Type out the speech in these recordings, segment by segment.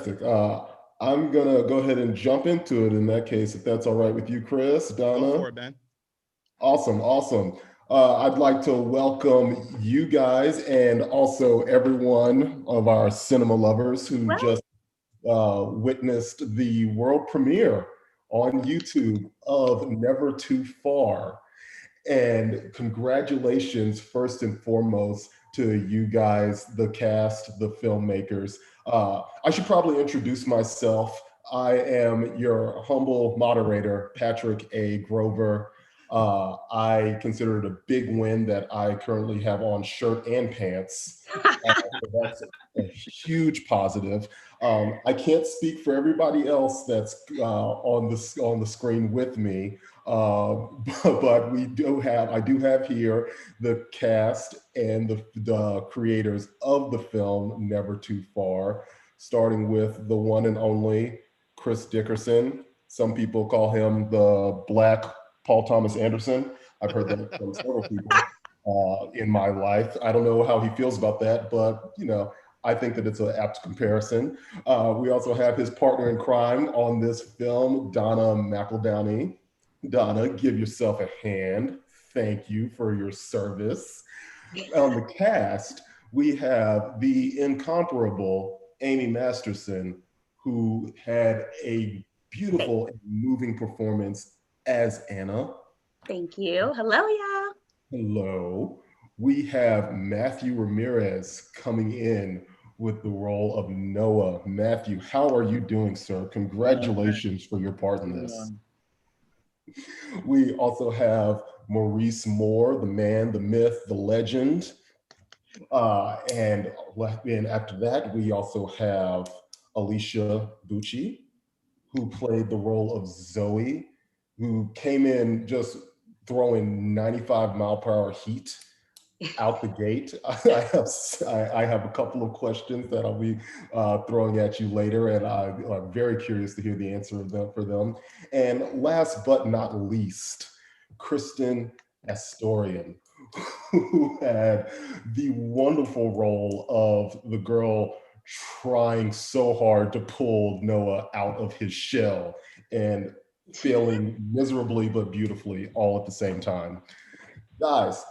fantastic. I'm gonna go ahead and jump into it in that case, if that's all right with you, Chris, Go Donna. for it, Ben. Awesome, awesome. I'd like to welcome you guys and also everyone of our cinema lovers who Well, just witnessed the world premiere on YouTube of Never Too Far. And congratulations, first and foremost, to you guys, the cast, the filmmakers. I should probably introduce myself. I am your humble moderator, Patrick A. Grover. I consider it a big win that I currently have on shirt and pants. So that's a huge positive. I can't speak for everybody else that's on the screen with me, uh, but I do have here the cast and the creators of the film Never Too Far, starting with the one and only Chris Dickerson. Some people call him the Black Paul Thomas Anderson. I've heard that from several people in my life. I don't know how he feels about that, but I think that it's an apt comparison. We also have his partner in crime on this film, Donna McEldowney. Donna, give yourself a hand. Thank you for your service. On the cast, we have the incomparable Amy Masterson, who had a beautiful and moving performance as Anna. thank you. Hello, y'all. Hello. We have Matthew Ramirez coming in with the role of Noah. Matthew, how are you doing, sir? Congratulations for your part in this. We also have Maurice Moore, the man, the myth, the legend. And after that, we also have Alicia Bucci, who played the role of Zoe, who came in just throwing 95-mile-per-hour heat out the gate. I have a couple of questions that I'll be throwing at you later, and I'm very curious to hear the answer for them. And last but not least, Kristen Astorian, who had the wonderful role of the girl trying so hard to pull Noah out of his shell and failing miserably but beautifully all at the same time. Guys,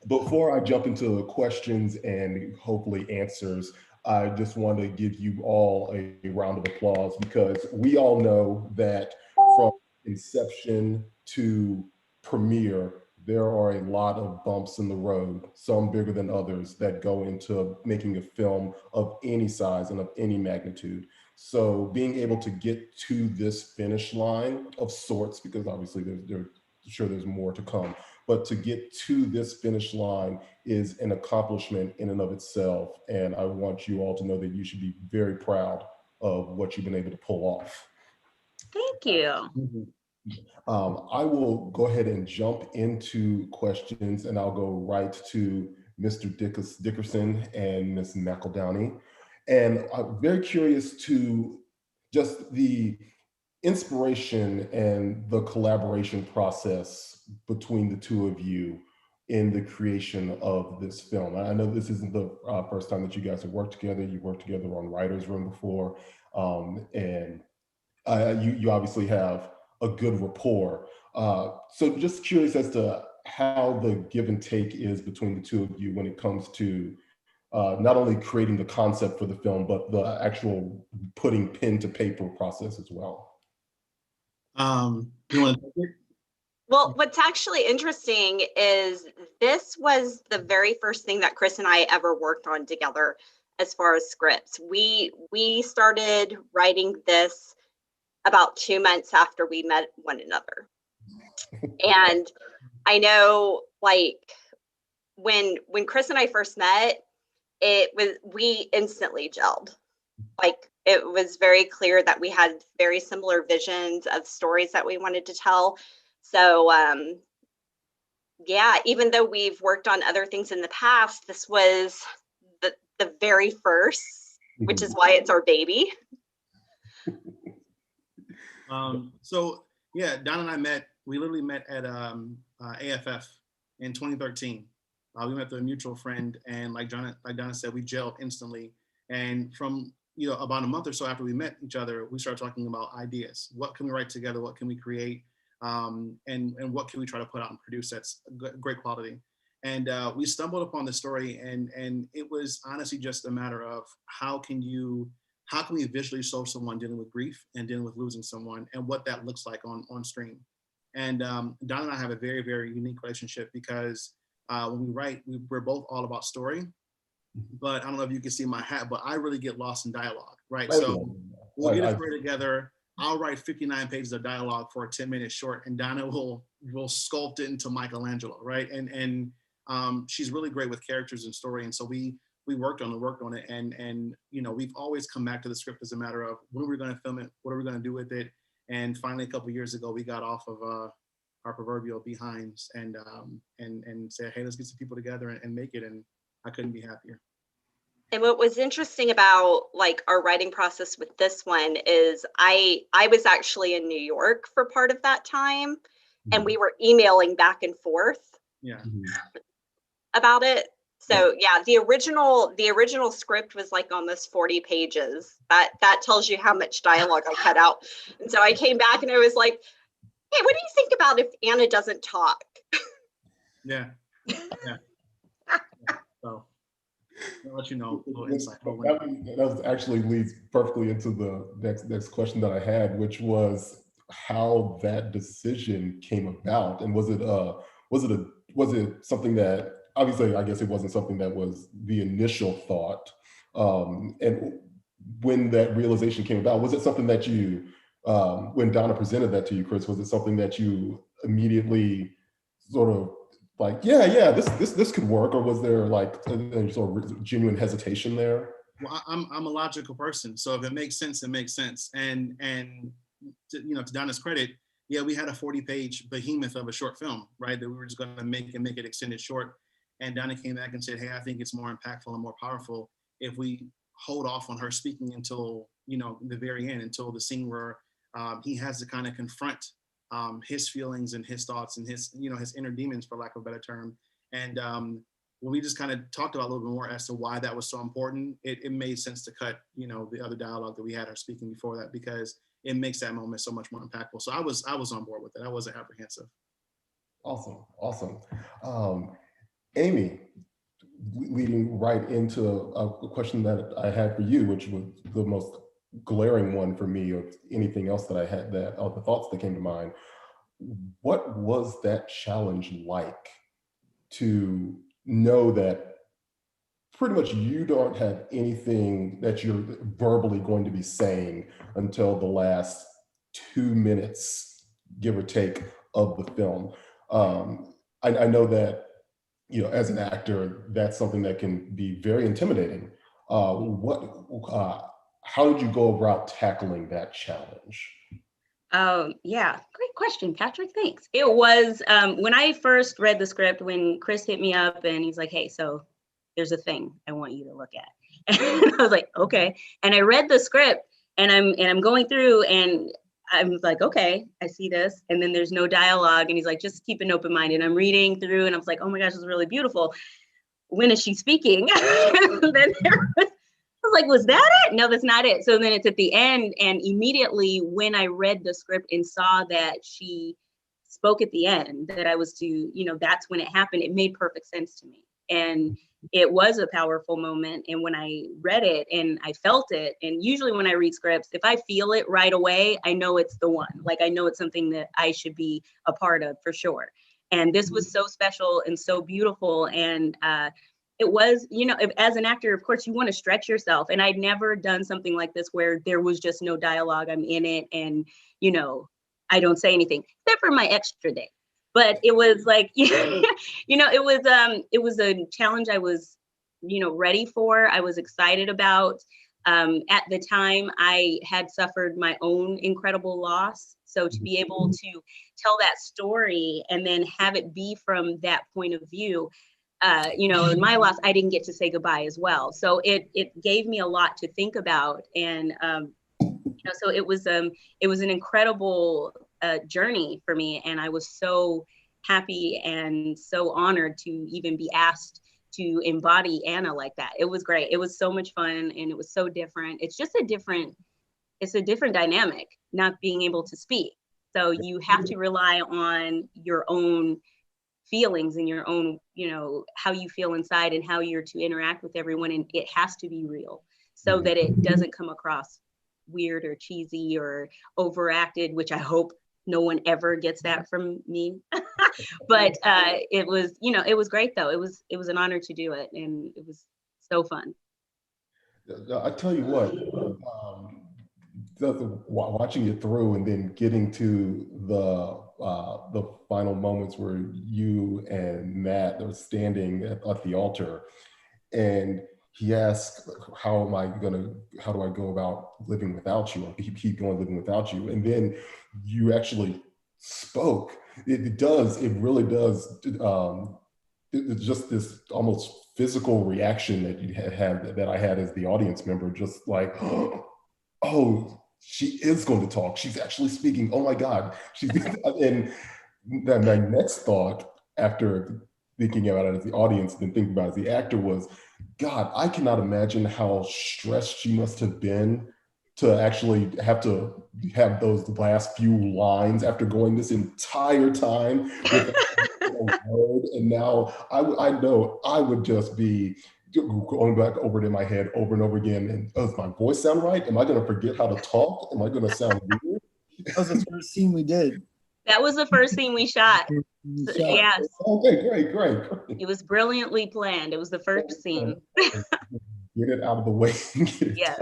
before I jump into the questions and hopefully answers, I just want to give you all a round of applause because we all know that from inception to premiere, there are a lot of bumps in the road, some bigger than others, that go into making a film of any size and of any magnitude. So being able to get to this finish line of sorts, because obviously there's more to come, but to get to this finish line is an accomplishment in and of itself. And I want you all to know that you should be very proud of what you've been able to pull off. Thank you. I will go ahead and jump into questions and I'll go right to Mr. Dickerson and Ms. McEldowney. And I'm very curious to just the inspiration and the collaboration process between the two of you in the creation of this film. I know this isn't the first time that you guys have worked together. You worked together on Writer's Room before, and you obviously have a good rapport. So just curious as to how the give and take is between the two of you when it comes to not only creating the concept for the film, but the actual putting pen to paper process as well. You want to take it? Well, what's actually interesting is this was the very first thing that Chris and I ever worked on together as far as scripts. We started writing this about 2 months after we met one another. And I know, like, when Chris and I first met, we instantly gelled. Like, it was very clear that we had very similar visions of stories that we wanted to tell. So yeah, even though we've worked on other things in the past, this was the very first, which is why it's our baby. So yeah, Don and I we literally met at AFF in 2013. We met through a mutual friend, and like Donna said, we gelled instantly. And from about a month or so after we met each other, we started talking about ideas. What can we write together? What can we create? And what can we try to put out and produce that's great quality? And we stumbled upon the story, and it was honestly just a matter of how can we visually show someone dealing with grief and dealing with losing someone, and what that looks like on screen. And Don and I have a very, very unique relationship because when we write, we're both all about story. But I don't know if you can see my hat, but I really get lost in dialogue, right? So we'll get a story together. I'll write 59 pages of dialogue for a 10-minute short, and Donna will sculpt it into Michelangelo, right? And she's really great with characters and story, and so we worked on it, and we've always come back to the script as a matter of when are we going to film it, what are we going to do with it, and finally a couple of years ago we got off of our proverbial behinds and said, hey, let's get some people together and make it, and I couldn't be happier. And what was interesting about like our writing process with this one is I was actually in New York for part of that time, and we were emailing back and forth about it. So yeah, the original script was like almost 40 pages. That tells you how much dialogue I cut out. And so I came back and I was like, hey, what do you think about if Anna doesn't talk? Yeah. So I'll let you know a little insight. That actually leads perfectly into the next question that I had, which was how that decision came about, and was it something that, obviously, I guess it wasn't something that was the initial thought, and when that realization came about, was it something that you, when Donna presented that to you, Chris, was it something that you immediately sort of like, yeah, this could work, or was there like a sort of genuine hesitation there? Well, I'm a logical person, so if it makes sense, it makes sense. And to Donna's credit, yeah, we had a 40-page behemoth of a short film, right, that we were just going to make it extended short. And Donna came back and said, hey, I think it's more impactful and more powerful if we hold off on her speaking until the very end, until the scene where he has to kind of confront his feelings and his thoughts and his inner demons, for lack of a better term. And when we just kind of talked about a little bit more as to why that was so important, it made sense to cut, the other dialogue that we had her speaking before that, because it makes that moment so much more impactful. So I was on board with it. I wasn't apprehensive. Awesome. Amy, leading right into a question that I had for you, which was the most glaring one for me of anything else that I had, that the thoughts that came to mind. What was that challenge like, to know that pretty much you don't have anything that you're verbally going to be saying until the last 2 minutes, give or take, of the film? I know that, as an actor, that's something that can be very intimidating. How did you go about tackling that challenge? Yeah, great question, Patrick. Thanks. It was when I first read the script, when Chris hit me up and he's like, hey, so there's a thing I want you to look at. And I was like, okay. And I read the script, and I'm going through, and I'm like, okay, I see this. And then there's no dialogue. And he's like, just keep an open mind. And I'm reading through, and I was like, oh my gosh, this is really beautiful. When is she speaking? And then I was like, was that it? No, that's not it. So then it's at the end, and immediately when I read the script and saw that she spoke at the end, that I was to, that's when it happened, it made perfect sense to me. And it was a powerful moment. And when I read it and I felt it, and usually when I read scripts, if I feel it right away, I know it's the one. Like, I know it's something that I should be a part of for sure. And this was so special and so beautiful. And it was, as an actor, of course, you want to stretch yourself. And I'd never done something like this where there was just no dialogue. I'm in it, and, I don't say anything except for my extra day. But it was like, it was a challenge I was, ready for. I was excited about. At the time, I had suffered my own incredible loss. So to be able to tell that story and then have it be from that point of view, in my loss, I didn't get to say goodbye as well. So it gave me a lot to think about. And, so it was an incredible journey for me. And I was so happy and so honored to even be asked to embody Anna like that. It was great. It was so much fun, and it was so different. It's just a different dynamic, not being able to speak. So you have to rely on your own feelings and your own, how you feel inside and how you're to interact with everyone. And it has to be real so that it doesn't come across weird or cheesy or overacted, which I hope no one ever gets that from me. But it was, it was great though. It was an honor to do it, and it was so fun. I tell you what, watching it through and then getting to the final moments where you and Matt are standing at the altar, and he asks, how do I go about living without you, or keep going living without you? And then you actually spoke. It really does. It's just this almost physical reaction that you had that I had as the audience member, just like, oh, she is going to talk. She's actually speaking. Oh my God. And my next thought after thinking about it as the audience, then thinking about it as the actor, was, God, I cannot imagine how stressed she must have been to actually have to have those last few lines after going this entire time with a word. And now I know I would just be going back over it in my head over and over again. And does my voice sound right? Am I going to forget how to talk? Am I going to sound weird? That was the first scene we did. That was the first scene we shot. Yes. Okay, great. It was brilliantly planned. It was the first scene. Get it out of the way. Yes.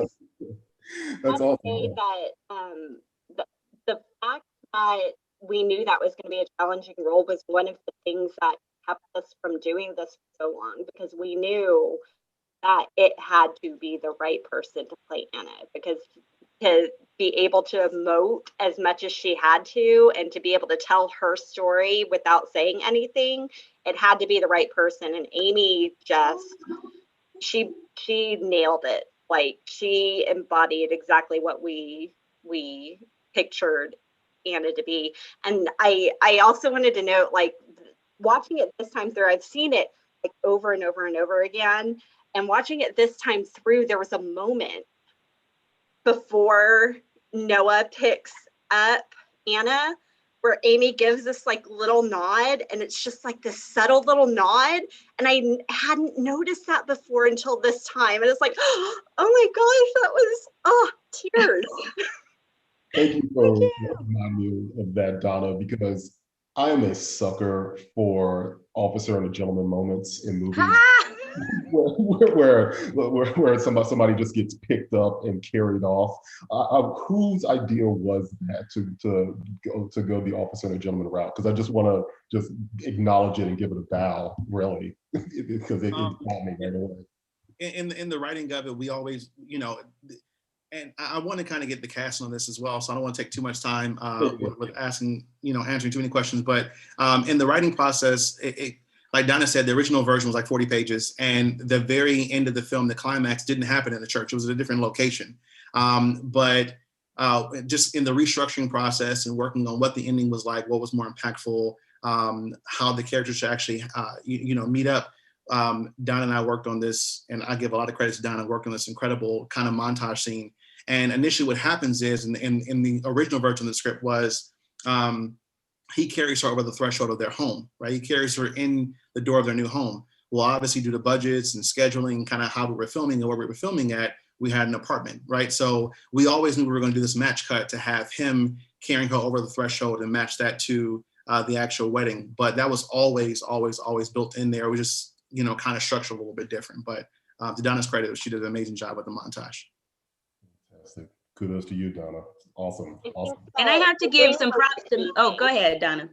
That's awesome. awesome. That the fact that we knew that was going to be a challenging role was one of the things that kept us from doing this for so long, because we knew that it had to be the right person to play Anna, because to be able to emote as much as she had to, and to be able to tell her story without saying anything, it had to be the right person. And Amy just, she nailed it. Like, she embodied exactly what we pictured Anna to be. And I also wanted to note, like, watching it this time through, I've seen it like over and over and over again. And watching it this time through, there was a moment before Noah picks up Anna where Amy gives this like little nod, and it's just like this subtle little nod. And I hadn't noticed that before until this time. And it's like, oh my gosh, that was, tears. Thank you for reminding me of that, Donna, because I am a sucker for officer and a gentleman moments in movies. where somebody just gets picked up and carried off. Whose idea was that to go the officer and a gentleman route? Because I just want to just acknowledge it and give it a bow, really, because it got me right away. In the writing of it, we always, and I want to kind of get the cast on this as well, so I don't want to take too much time with asking, answering too many questions. But in the writing process, like Donna said, the original version was like 40 pages, and the very end of the film, the climax, didn't happen in the church. It was at a different location. But just in the restructuring process and working on what the ending was like, what was more impactful, how the characters should actually, meet up. Donna and I worked on this, and I give a lot of credit to Donna, working on this incredible kind of montage scene. And initially what happens is, in the original version of the script was, he carries her over the threshold of their home, right? He carries her in the door of their new home. Well, obviously due to budgets and scheduling, kind of how we were filming and where we were filming at, we had an apartment, right? So we always knew we were going to do this match cut to have him carrying her over the threshold and match that to the actual wedding. But that was always built in there. We just, kind of structured a little bit different. But to Donna's credit, she did an amazing job with the montage. Fantastic. Kudos to you, Donna. Awesome. And I have to give some props to, go ahead, Donna.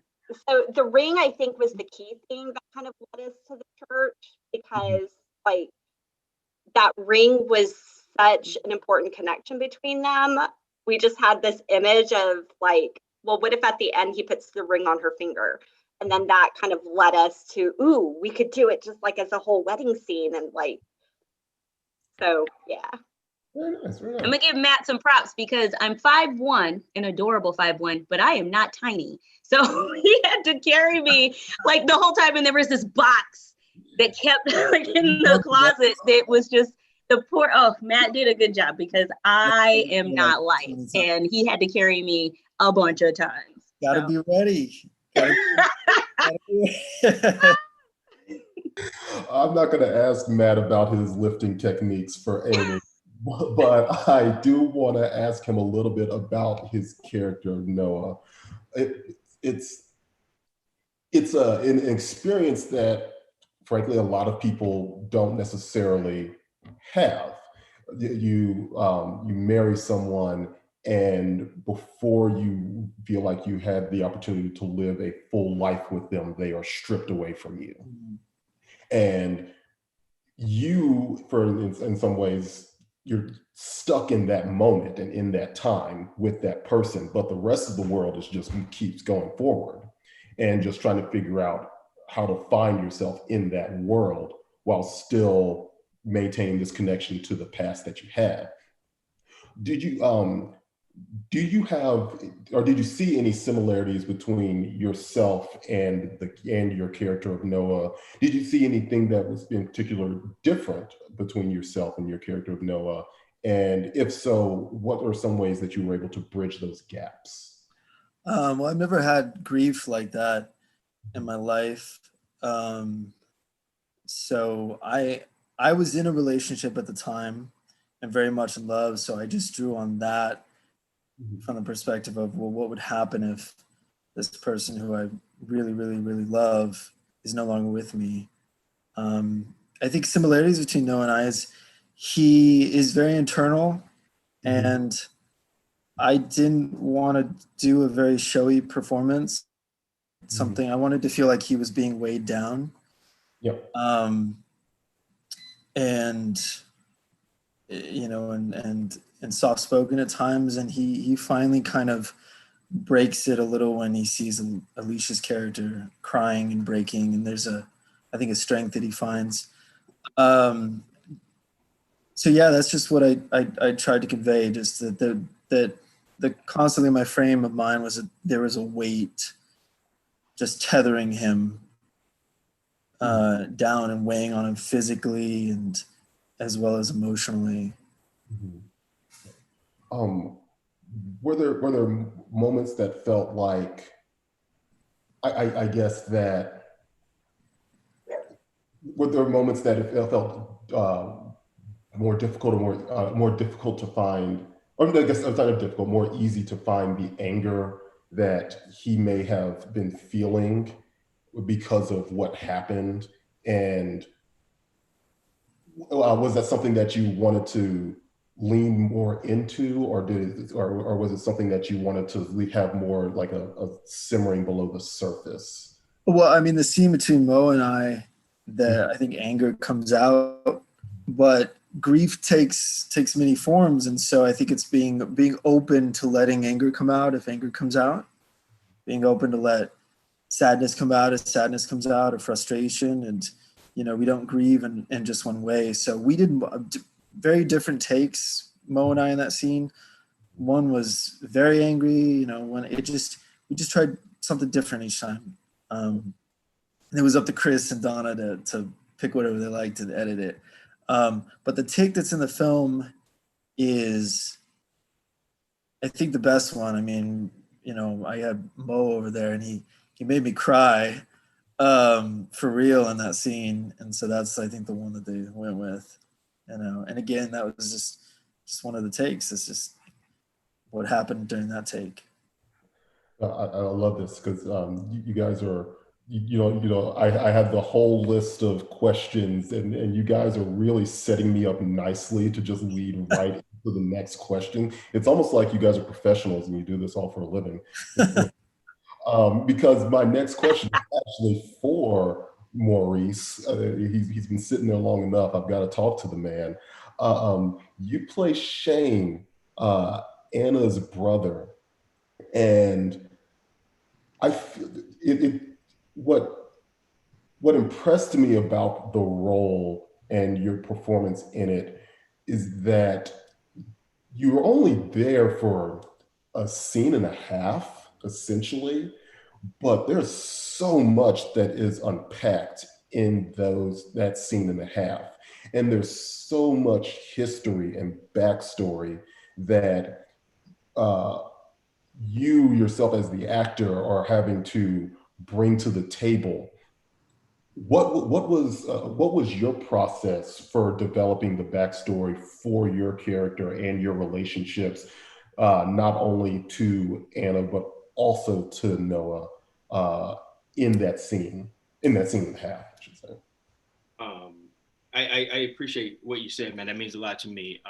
So the ring, I think, was the key thing that kind of led us to the church, because like that ring was such an important connection between them. We just had this image of like, well, what if at the end he puts the ring on her finger? And then that kind of led us to, ooh, we could do it just like as a whole wedding scene. And like, so yeah. Very nice, very nice. I'm gonna give Matt some props because I'm 5'1", an adorable 5'1", but I am not tiny. So he had to carry me like the whole time, and there was this box that kept like in the closet. That was just the poor. Oh, Matt did a good job because I am not light, and he had to carry me a bunch of times. Gotta be ready. Gotta be I'm not going to ask Matt about his lifting techniques for Amy, but I do want to ask him a little bit about his character, Noah. It's an experience that, frankly, a lot of people don't necessarily have. You marry someone, and before you feel like you had the opportunity to live a full life with them, they are stripped away from you. And you, in some ways, you're stuck in that moment and in that time with that person, but the rest of the world is just keeps going forward and just trying to figure out how to find yourself in that world while still maintaining this connection to the past that you had. Did you have, or did you see any similarities between yourself and your character of Noah? Did you see anything that was in particular different between yourself and your character of Noah? And if so, what are some ways that you were able to bridge those gaps? Well, I've never had grief like that in my life. So I was in a relationship at the time and very much in love. So I just drew on that from the perspective of, well, what would happen if this person who I really, really, really love is no longer with me? I think similarities between Noah and I is he is very internal, and I didn't want to do a very showy performance. Something I wanted to feel like he was being weighed down. Yep. And you know, and soft spoken at times, and he finally kind of breaks it a little when he sees Alicia's character crying and breaking, and there's I think a strength that he finds. So yeah, that's just what I tried to convey, just that the constantly my frame of mind was that there was a weight just tethering him down and weighing on him physically and as well as emotionally. Were there moments that felt like, I guess that, were there moments that it felt more difficult or more difficult to find, or I guess outside of difficult, more easy to find the anger that he may have been feeling because of what happened? And was that something that you wanted to lean more into, or was it something that you wanted to have more like a simmering below the surface? Well, I mean, the scene between Mo and I, that I think anger comes out, but grief takes many forms, and so I think it's being open to letting anger come out if anger comes out, being open to let sadness come out if sadness comes out, or frustration. And you know, we don't grieve in just one way. So we did very different takes, Mo and I, in that scene. One was very angry, you know, when we just tried something different each time. And it was up to Chris and Donna to pick whatever they liked to edit it. But the take that's in the film is, I think, the best one. I mean, you know, I had Mo over there, and he made me cry for real in that scene. And so that's, I think, the one that they went with, you know. And again, that was just one of the takes. It's just what happened during that take. I love this because you guys are, I have the whole list of questions, and you guys are really setting me up nicely to just lead right into the next question. It's almost like you guys are professionals and you do this all for a living. Because my next question is actually for Maurice. He's been sitting there long enough. I've got to talk to the man. You play Shane, Anna's brother, and I feel what impressed me about the role and your performance in it is that you were only there for a scene and a half, essentially, but there's so much that is unpacked in that scene and a half. And there's so much history and backstory that you yourself as the actor are having to bring to the table. What was your process for developing the backstory for your character and your relationships, not only to Anna but also to Noah, in that scene and a half, I should say? I appreciate what you said, man. That means a lot to me.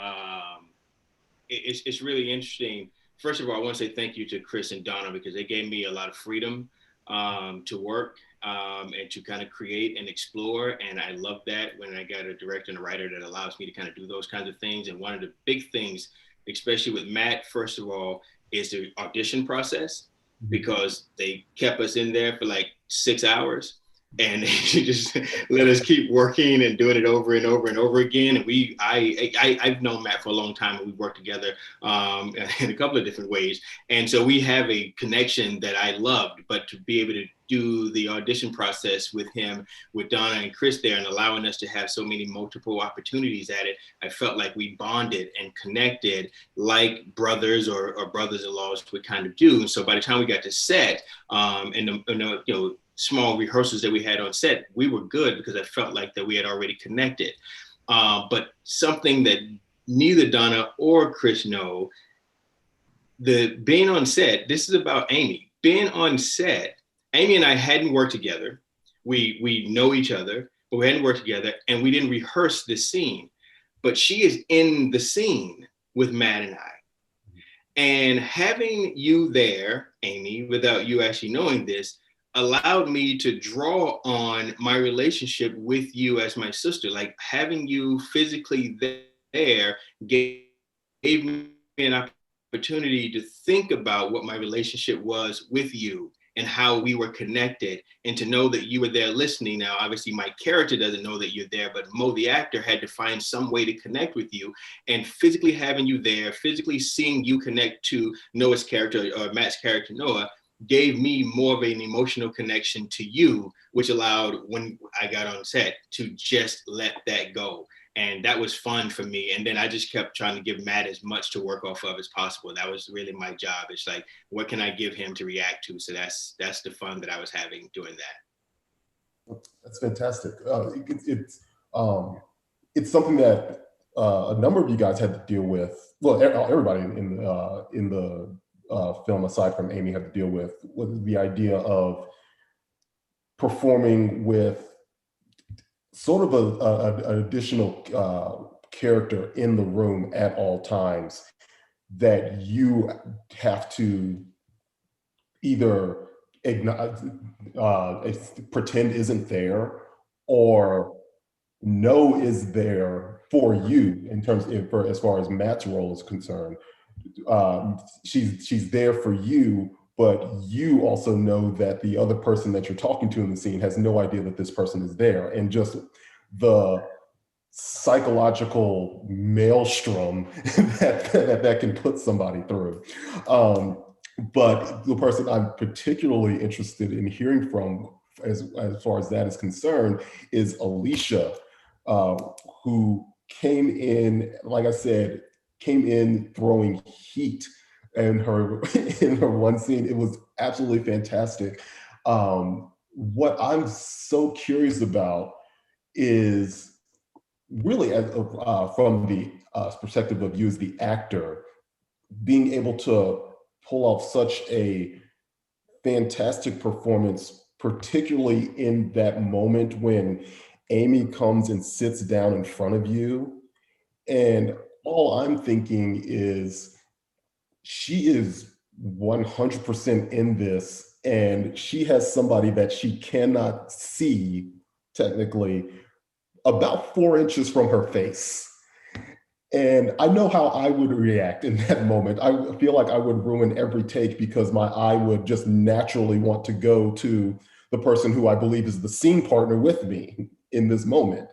It's really interesting. First of all, I want to say thank you to Chris and Donna, because they gave me a lot of freedom to work and to kind of create and explore. And I love that when I got a director and a writer that allows me to kind of do those kinds of things. And one of the big things, especially with Matt, first of all, is the audition process, because they kept us in there for like 6 hours. And they just let us keep working and doing it over and over and over again. And I've known Matt for a long time, and we've worked together in a couple of different ways. And so we have a connection that I loved. But to be able to do the audition process with him, with Donna and Chris there, and allowing us to have so many multiple opportunities at it, I felt like we bonded and connected like brothers or brothers-in-laws would kind of do. And so by the time we got to set, small rehearsals that we had on set, we were good because I felt like that we had already connected. But something that neither Donna or Chris know, being on set, this is about Amy. Being on set, Amy and I hadn't worked together. We know each other, but we hadn't worked together, and we didn't rehearse this scene. But she is in the scene with Matt and I. And having you there, Amy, without you actually knowing this, allowed me to draw on my relationship with you as my sister. Like having you physically there gave me an opportunity to think about what my relationship was with you and how we were connected, and to know that you were there listening. Now, obviously my character doesn't know that you're there, but Mo, the actor, had to find some way to connect with you, and physically having you there, physically seeing you connect to Noah's character, or Matt's character, Noah, gave me more of an emotional connection to you, which allowed, when I got on set, to just let that go. And that was fun for me. And then I just kept trying to give Matt as much to work off of as possible. That was really my job. It's like, what can I give him to react to? So that's the fun that I was having doing that. That's fantastic. It's something that a number of you guys had to deal with. Well, everybody in the film, aside from Amy, had to deal with the idea of performing with sort of an additional character in the room at all times that you have to either pretend isn't there, or know is there for you in terms of, as far as Matt's role is concerned. She's there for you, but you also know that the other person that you're talking to in the scene has no idea that this person is there, and just the psychological maelstrom that can put somebody through. But the person I'm particularly interested in hearing from, as far as that is concerned, is Alicia, who came in, like I said, throwing heat in her one scene. It was absolutely fantastic. What I'm so curious about is really, from the perspective of you as the actor, being able to pull off such a fantastic performance, particularly in that moment when Amy comes and sits down in front of you, and all I'm thinking is, she is 100% in this, and she has somebody that she cannot see, technically, about 4 inches from her face. And I know how I would react in that moment. I feel like I would ruin every take, because my eye would just naturally want to go to the person who I believe is the scene partner with me in this moment.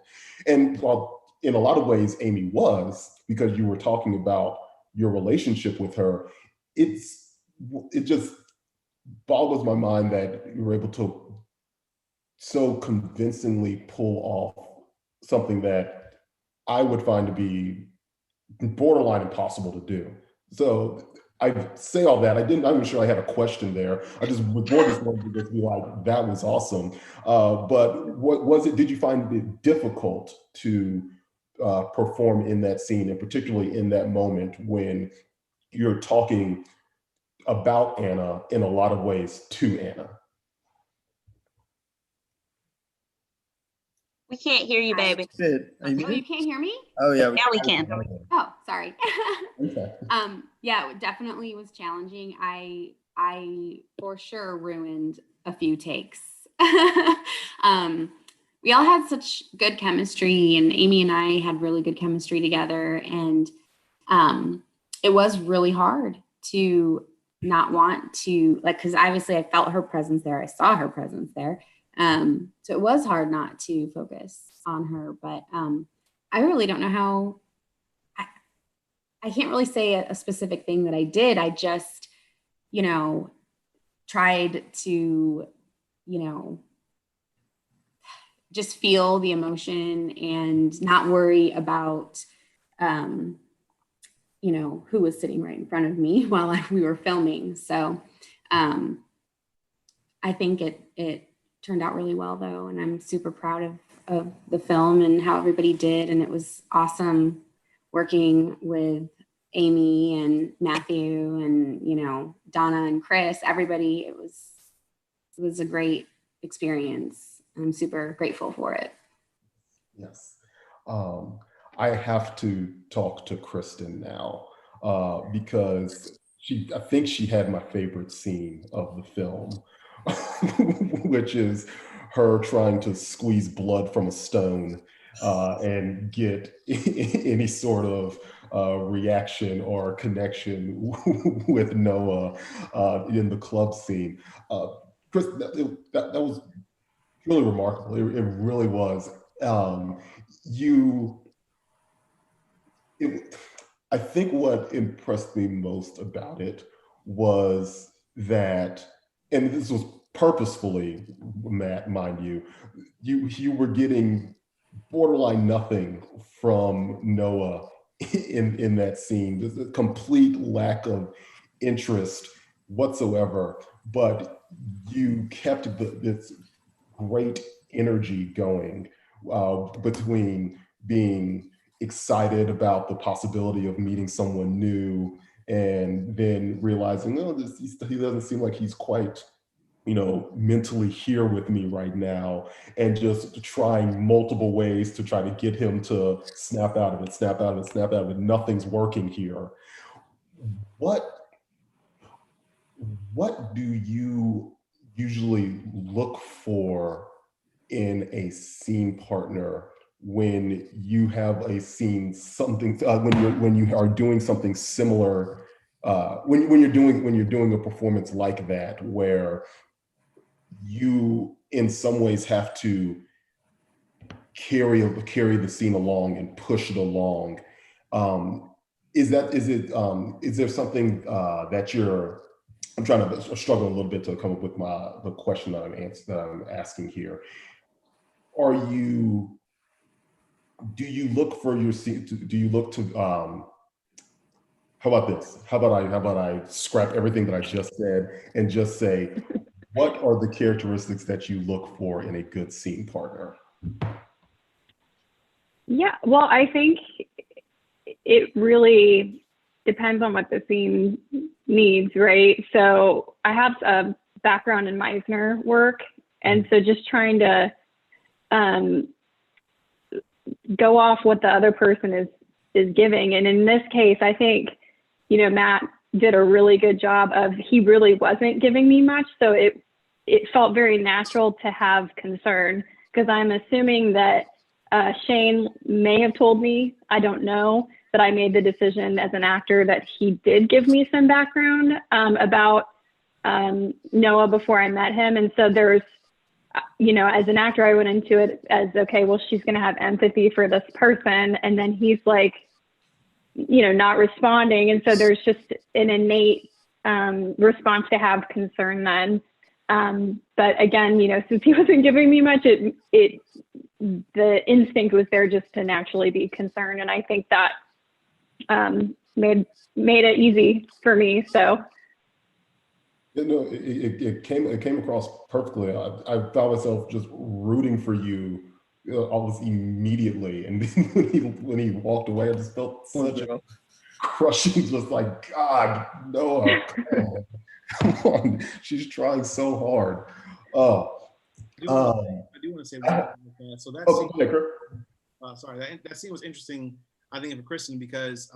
And while in a lot of ways Amy was, because you were talking about your relationship with her, it just boggles my mind that you were able to so convincingly pull off something that I would find to be borderline impossible to do. So I say all that. I'm not even sure I had a question there. I just was more just wanted to just be like, that was awesome. But what was it? Did you find it difficult to perform in that scene, and particularly in that moment when you're talking about Anna in a lot of ways to Anna? We can't hear you, baby. Good. Oh, you can't hear me? Oh yeah. Now we can. Oh, sorry. Okay. Yeah, it definitely was challenging. I for sure ruined a few takes. We all had such good chemistry, and Amy and I had really good chemistry together, and it was really hard to not want to, like, because obviously I felt her presence there, I saw her presence there. So it was hard not to focus on her, but I really don't know how. I can't really say a specific thing that I did. I just, tried to, just feel the emotion and not worry about, who was sitting right in front of me while we were filming. So I think it turned out really well, though, and I'm super proud of the film and how everybody did. And it was awesome working with Amy and Matthew and, Donna and Chris, everybody. It was a great experience. I'm super grateful for it. Yes. I have to talk to Kristen now because I think she had my favorite scene of the film, which is her trying to squeeze blood from a stone and get any sort of reaction or connection with Noah in the club scene. Chris, that was really remarkable. It really was. I think what impressed me most about it was that, and this was purposefully, Matt, mind you, you were getting borderline nothing from Noah in that scene. There's a complete lack of interest whatsoever, but you kept this great energy going between being excited about the possibility of meeting someone new and then realizing, oh, he doesn't seem like he's quite, mentally here with me right now, and just trying multiple ways to try to get him to snap out of it. Nothing's working here. What do you usually look for in a scene partner when you have a scene, something when you are doing something similar, when you're doing a performance like that, where you in some ways have to carry the scene along and push it along? Is there something that I'm struggling a little bit to come up with the question that I'm asking here. Do you look for your scene? Do you look to? How about this? How about I scrap everything that I just said and just say, what are the characteristics that you look for in a good scene partner? Yeah, well, I think it really depends on what the scene needs, right? So I have a background in Meisner work, and so just trying to go off what the other person is giving. And in this case, I think, Matt did a really good job he really wasn't giving me much. So it felt very natural to have concern, because I'm assuming that Shane may have told me, I don't know, that I made the decision as an actor that he did give me some background about Noah before I met him. And so there's, as an actor, I went into it as, okay, well, she's going to have empathy for this person. And then he's like, not responding. And so there's just an innate response to have concern then. But again, since he wasn't giving me much, the instinct was there just to naturally be concerned. And I think that made it easy for me. So. It came across perfectly. I found myself just rooting for you almost immediately. And when he walked away, I just felt such a crushing, just like, God, Noah, come on. She's trying so hard. I do want to say one thing. So that scene, sorry, that scene was interesting, I think, for Kristen, because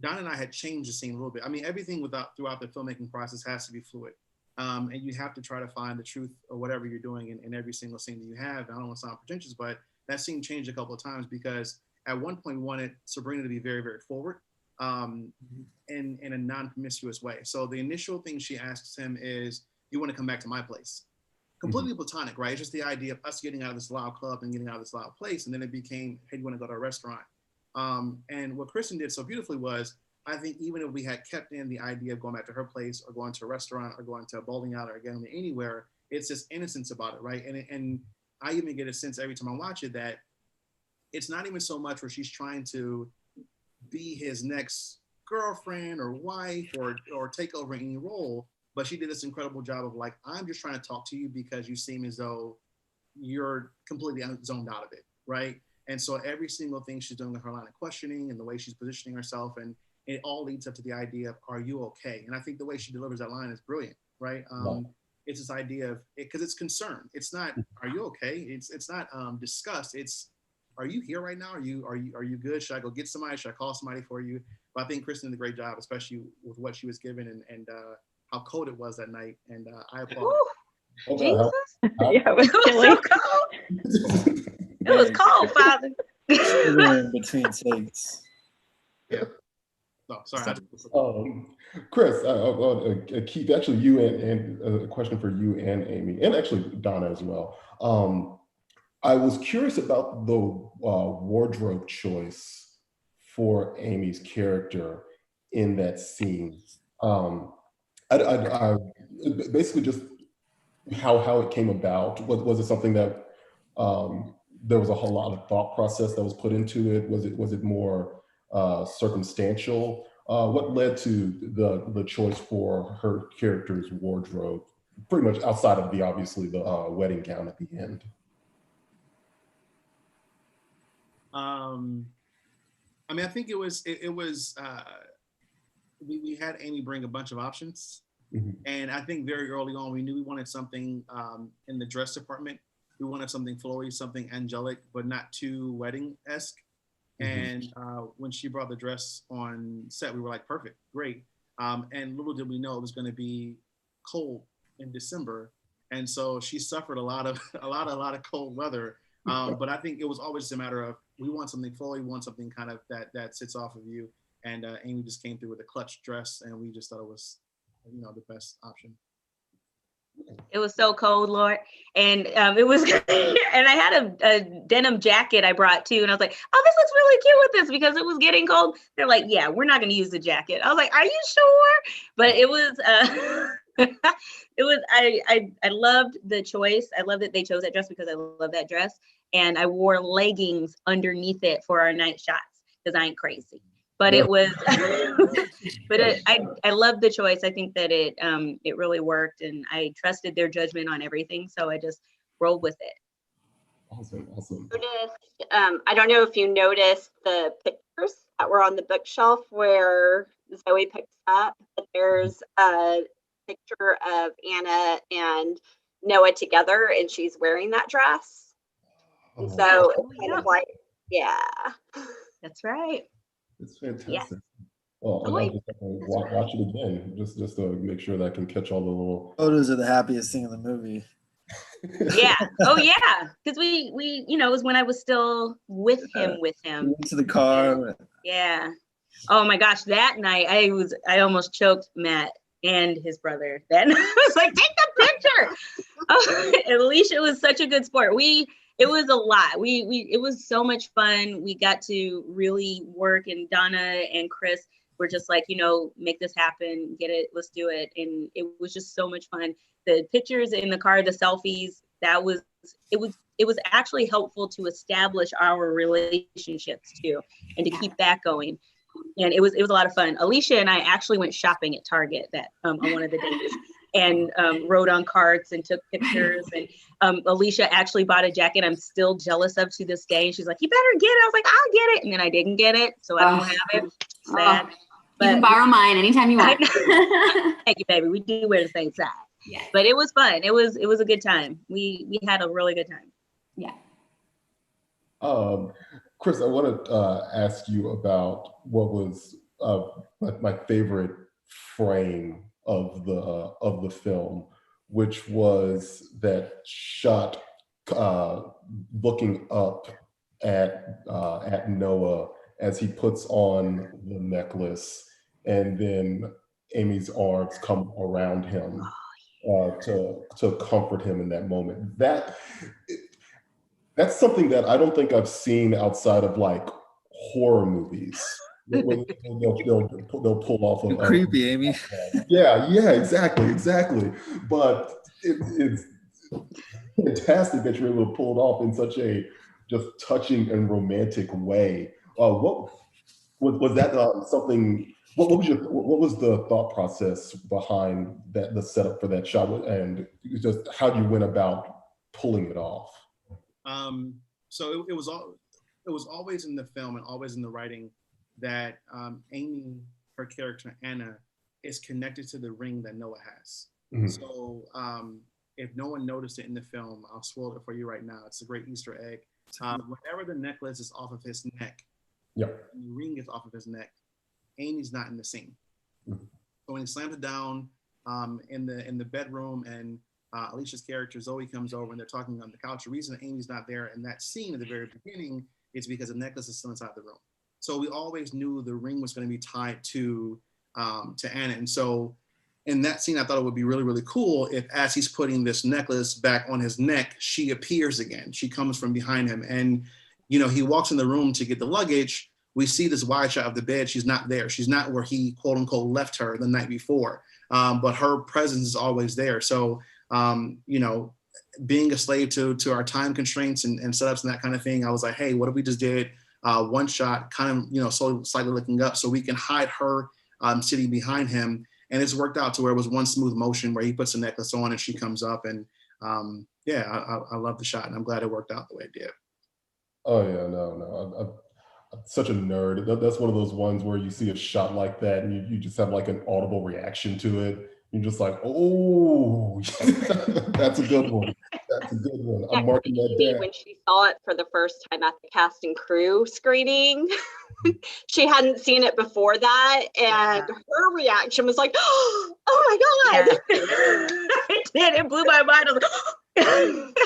Don and I had changed the scene a little bit. I mean, everything throughout the filmmaking process has to be fluid. And you have to try to find the truth or whatever you're doing in every single scene that you have. I don't want to sound pretentious, but that scene changed a couple of times because at one point we wanted Sabrina to be very, very forward in a non-promiscuous way. So the initial thing she asks him is, you want to come back to my place? Completely platonic, right? It's just the idea of us getting out of this loud club and getting out of this loud place. And then it became, hey, you want to go to a restaurant? And what Kristen did so beautifully was, I think even if we had kept in the idea of going back to her place or going to a restaurant or going to a bowling alley or going anywhere, it's this innocence about it, right? And I even get a sense every time I watch it that it's not even so much where she's trying to be his next girlfriend or wife or take over any role, but she did this incredible job of like, I'm just trying to talk to you because you seem as though you're completely zoned out of it, right? And so every single thing she's doing with her line of questioning and the way she's positioning herself, and it all leads up to the idea of, are you okay? And I think the way she delivers that line is brilliant, right? It's this idea of, because it's concern. It's not, are you okay? It's not disgust. It's, are you here right now? Are you good? Should I go get somebody? Should I call somebody for you? But I think Kristen did a great job, especially with what she was given and how cold it was that night. And I applaud. Jesus. Yeah, it was so cold. It was cold, Father. In between takes. Yeah. Oh, sorry. Chris, Keith, actually, you and a question for you and Amy, and actually Donna as well. I was curious about the wardrobe choice for Amy's character in that scene. I basically just how it came about. Was it something that there was a whole lot of thought process that was put into it? Was it more circumstantial? What led to the choice for her character's wardrobe, pretty much outside of obviously the wedding gown at the end? I mean, I think it was we had Amy bring a bunch of options, and I think very early on we knew we wanted something in the dress department. We wanted something flowy, something angelic, but not too wedding-esque. And when she brought the dress on set, we were like, perfect, great. And little did we know it was going to be cold in December, and so she suffered a lot of cold weather. But I think it was always just a matter of, we want something flowy, we want something kind of that sits off of you. And Amy just came through with a clutch dress, and we just thought it was, the best option. It was so cold, Lord. And it was, and I had a denim jacket I brought too. And I was like, oh, this looks really cute with this because it was getting cold. They're like, yeah, we're not going to use the jacket. I was like, are you sure? But it was, I loved the choice. I love that they chose that dress because I love that dress. And I wore leggings underneath it for our night shots because I ain't crazy. But it was, I love the choice. I think that it really worked, and I trusted their judgment on everything. So I just rolled with it. Awesome. I don't know if you noticed the pictures that were on the bookshelf where Zoe picks up, but there's a picture of Anna and Noah together, and she's wearing that dress. And so it's kind of like, yeah. That's right. It's fantastic. Yeah. Well, I'll just watch it again, just to make sure that I can catch all the little photos are the happiest thing in the movie. Yeah. Oh yeah. Because we it was when I was still with him. We went to the car. Yeah. Oh my gosh, that night I almost choked Matt and his brother. Then I was like, take the picture. Oh, Alicia was such a good sport. It was a lot. It was so much fun. We got to really work, and Donna and Chris were just like, make this happen, get it, let's do it. And it was just so much fun. The pictures in the car, the selfies, it was actually helpful to establish our relationships too, and to keep that going. And it was a lot of fun. Alicia and I actually went shopping at Target on one of the days, and rode on carts and took pictures. And Alicia actually bought a jacket I'm still jealous of to this day. And she's like, "You better get it." I was like, "I'll get it." And then I didn't get it, so I don't have it. Sad. But you can borrow mine anytime you want. Thank you, baby. We do wear the same size. Yeah. But it was fun. It was a good time. We had a really good time. Yeah. Chris, I want to ask you about what was my favorite frame of the film, which was that shot looking up at Noah as he puts on the necklace, and then Amy's arms come around him to comfort him in that moment. That's something that I don't think I've seen outside of like horror movies. They'll pull off of creepy, Amy. Yeah, exactly. But it's fantastic that you're able to pull it off in such a just touching and romantic way. What was that something? What was the thought process behind the setup for that shot, and just how you went about pulling it off? So it was always in the film and always in the writing that Amy, her character Anna, is connected to the ring that Noah has. Mm-hmm. So if no one noticed it in the film, I'll spoil it for you right now. It's a great Easter egg. Whenever the necklace is off of his neck, and the ring is off of his neck, Amy's not in the scene. Mm-hmm. So when he slams it down in the bedroom, and Alicia's character Zoe comes over and they're talking on the couch, the reason Amy's not there in that scene at the very beginning is because the necklace is still inside the room. So we always knew the ring was going to be tied to Anna. And so in that scene, I thought it would be really, really cool if, as he's putting this necklace back on his neck, she appears again. She comes from behind him. And, he walks in the room to get the luggage. We see this wide shot of the bed. She's not there. She's not where he, quote unquote, left her the night before. But her presence is always there. So, being a slave to our time constraints and setups and that kind of thing, I was like, hey, what if we just did one shot, kind of, slightly looking up so we can hide her sitting behind him. And it's worked out to where it was one smooth motion where he puts the necklace on and she comes up. And I love the shot, and I'm glad it worked out the way it did. Oh yeah, no. I'm such a nerd. That's one of those ones where you see a shot like that and you just have like an audible reaction to it. You're just like, oh, that's a good one. That's a good one. I'm marking that down. When she saw it for the first time at the cast and crew screening, she hadn't seen it before that, and her reaction was like, "Oh my god!" Yeah. It did. It blew my mind. I was like,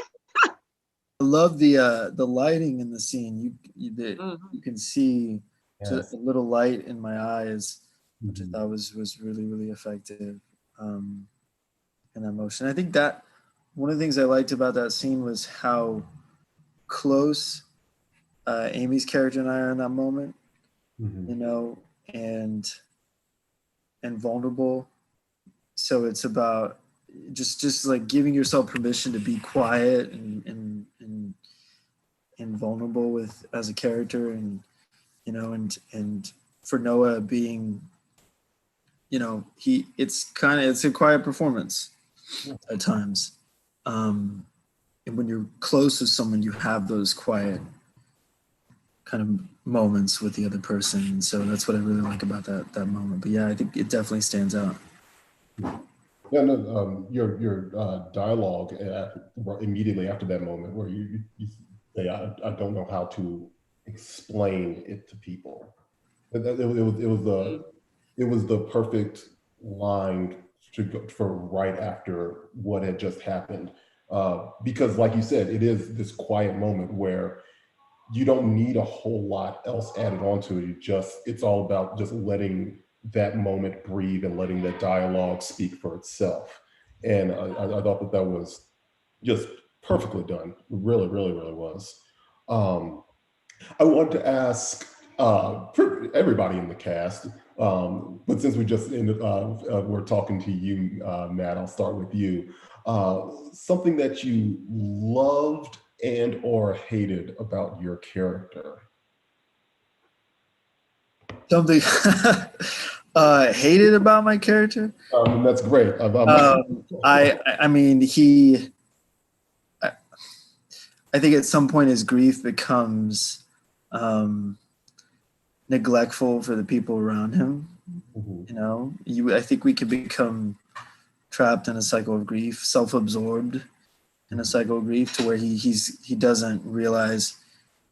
I love the lighting in the scene. You can see just a little light in my eyes, which I thought was really, really effective in that motion. I think that one of the things I liked about that scene was how close Amy's character and I are in that moment, and vulnerable. So it's about just like giving yourself permission to be quiet and vulnerable as a character, and for Noah being, it's a quiet performance at times. And when you're close with someone, you have those quiet kind of moments with the other person. And so that's what I really like about that moment. But yeah, I think it definitely stands out. Yeah, no, your dialogue immediately after that moment where you say, I don't know how to explain it to people. It was the perfect line for right after what had just happened. Because like you said, it is this quiet moment where you don't need a whole lot else added onto it. It's all about just letting that moment breathe and letting that dialogue speak for itself. And I thought that was just perfectly done. It really, really, really was. I wanted to ask for everybody in the cast, But since we just ended, we're talking to you, Matt, I'll start with you. Something that you loved and or hated about your character. Something hated about my character. That's great. I mean, I think at some point his grief becomes neglectful for the people around him. Mhm. You know, I think we could become trapped in a cycle of grief, self-absorbed in a cycle of grief, to where he doesn't realize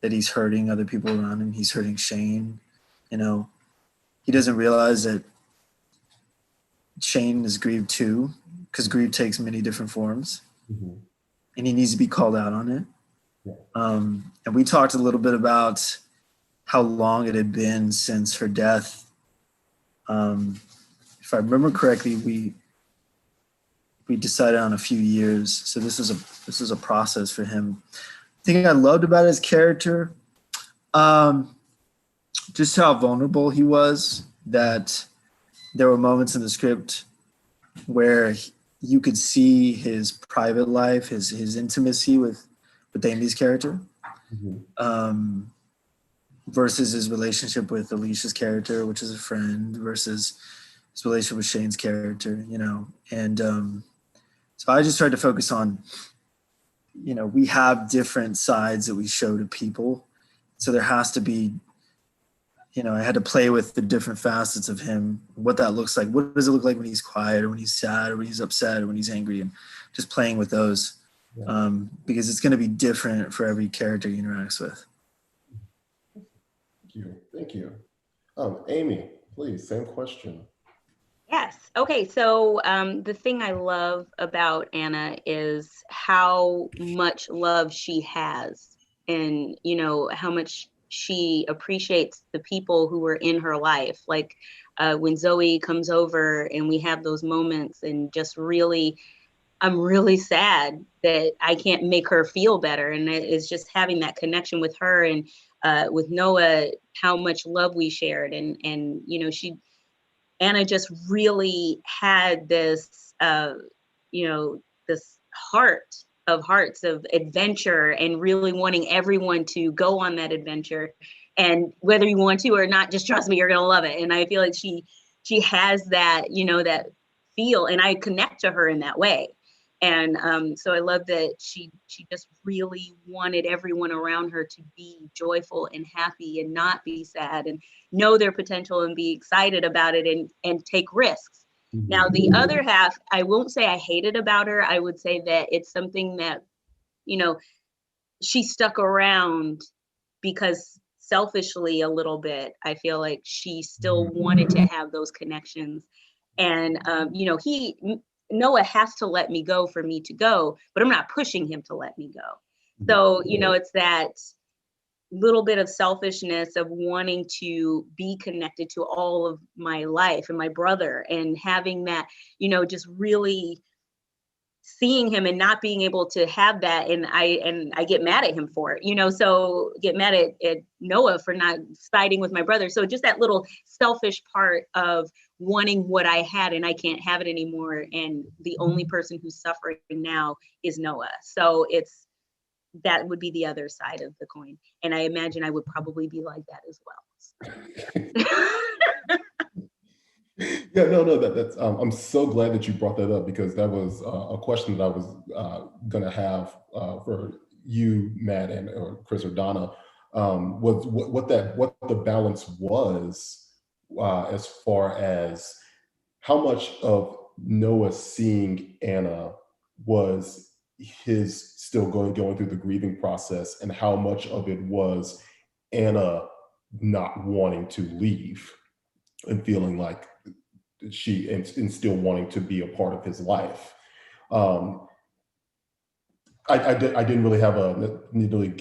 that he's hurting other people around him. He's hurting Shane. You know, he doesn't realize that Shane is grieved too, because grief takes many different forms, Mhm. and he needs to be called out on it. Yeah. And we talked a little bit about how long it had been since her death. If I remember correctly, we decided on a few years. So this is a process for him. The thing I loved about his character, just how vulnerable he was, that there were moments in the script where you could see his private life, his intimacy with Amy's character, Mhm. versus his relationship with Alicia's character, which is a friend, versus his relationship with Shane's character, you know. And so I just tried to focus on, you know, we have different sides that we show to people. So there has to be, you know, I had to play with the different facets of him, what that looks like. What does it look like when he's quiet, or when he's sad, or when he's upset, or when he's angry, and just playing with those. Yeah. Because it's going to be different for every character he interacts with. Thank you. Amy, please, same question. Yes. Okay. So the thing I love about Anna is how much love she has, and, you know, how much she appreciates the people who are in her life. Like when Zoe comes over and we have those moments, and just really, I'm really sad that I can't make her feel better. And it's just having that connection with her, and with Noah, how much love we shared. And you know, Anna just really had this, you know, this heart of hearts of adventure, and really wanting everyone to go on that adventure. And whether you want to or not, just trust me, you're going to love it. And I feel like she has that, you know, that feel, and I connect to her in that way. And so I love that she just really wanted everyone around her to be joyful and happy, and not be sad, and know their potential, and be excited about it, and take risks. Mhm. Now, the other half, I won't say I hated about her. I would say that it's something that, you know, she stuck around because selfishly a little bit, I feel like she still wanted to have those connections. And, you know, Noah has to let me go for me to go, but I'm not pushing him to let me go. So, you know, it's that little bit of selfishness of wanting to be connected to all of my life and my brother, and having that, you know, just really seeing him and not being able to have that. And I get mad at him for it, you know, so get mad at Noah for not siding with my brother. So just that little selfish part of wanting what I had, and I can't have it anymore. And the only person who's suffering now is Noah. So that would be the other side of the coin. And I imagine I would probably be like that as well. Yeah, no, that's. I'm so glad that you brought that up, because that was a question that I was going to have for you, Matt, and or Chris or Donna, was what the balance was, as far as how much of Noah seeing Anna was his still going through the grieving process, and how much of it was Anna not wanting to leave and feeling like and still wanting to be a part of his life. I didn't really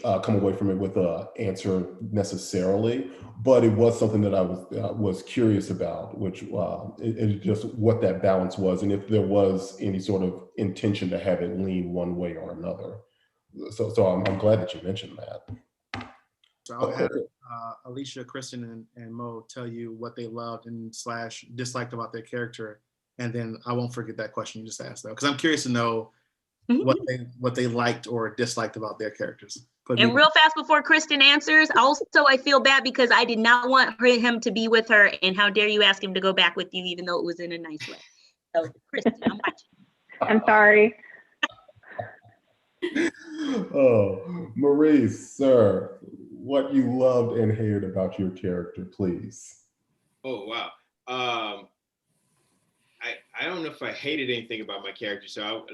come away from it with an answer necessarily, but it was something that I was curious about, which is just what that balance was, and if there was any sort of intention to have it lean one way or another. So I'm glad that you mentioned that. So I'll add Alicia, Kristen, and Mo tell you what they loved and / disliked about their character, and then I won't forget that question you just asked though, because I'm curious to know what they liked or disliked about their characters. And real fast before Kristen answers, also I feel bad because I did not want him to be with her, and how dare you ask him to go back with you, even though it was in a nice way. So Kristen, I'm watching. I'm sorry. Oh, Maurice, sir, what you loved and hated about your character, please. Oh wow. I don't know if I hated anything about my character, so I'll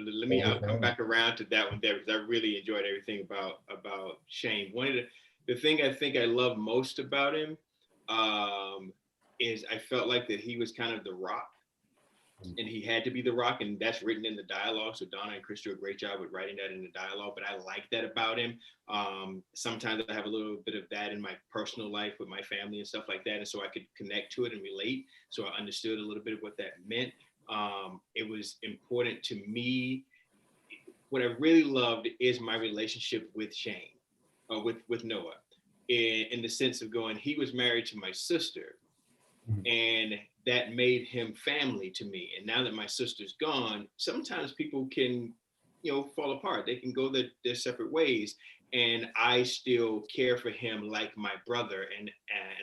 come back around to that one there, because I really enjoyed everything about Shane. One of the thing I think I love most about him is I felt like that he was kind of the rock, and he had to be the rock, and that's written in the dialogue. So Donna and Chris do a great job with writing that in the dialogue, but I like that about him. Sometimes I have a little bit of that in my personal life with my family and stuff like that, and so I could connect to it and relate. So I understood a little bit of what that meant. It was important to me. What I really loved is my relationship with Shane, with Noah, in the sense of going, he was married to my sister, and that made him family to me. And now that my sister's gone, sometimes people can, fall apart. They can go their separate ways, and I still care for him like my brother, and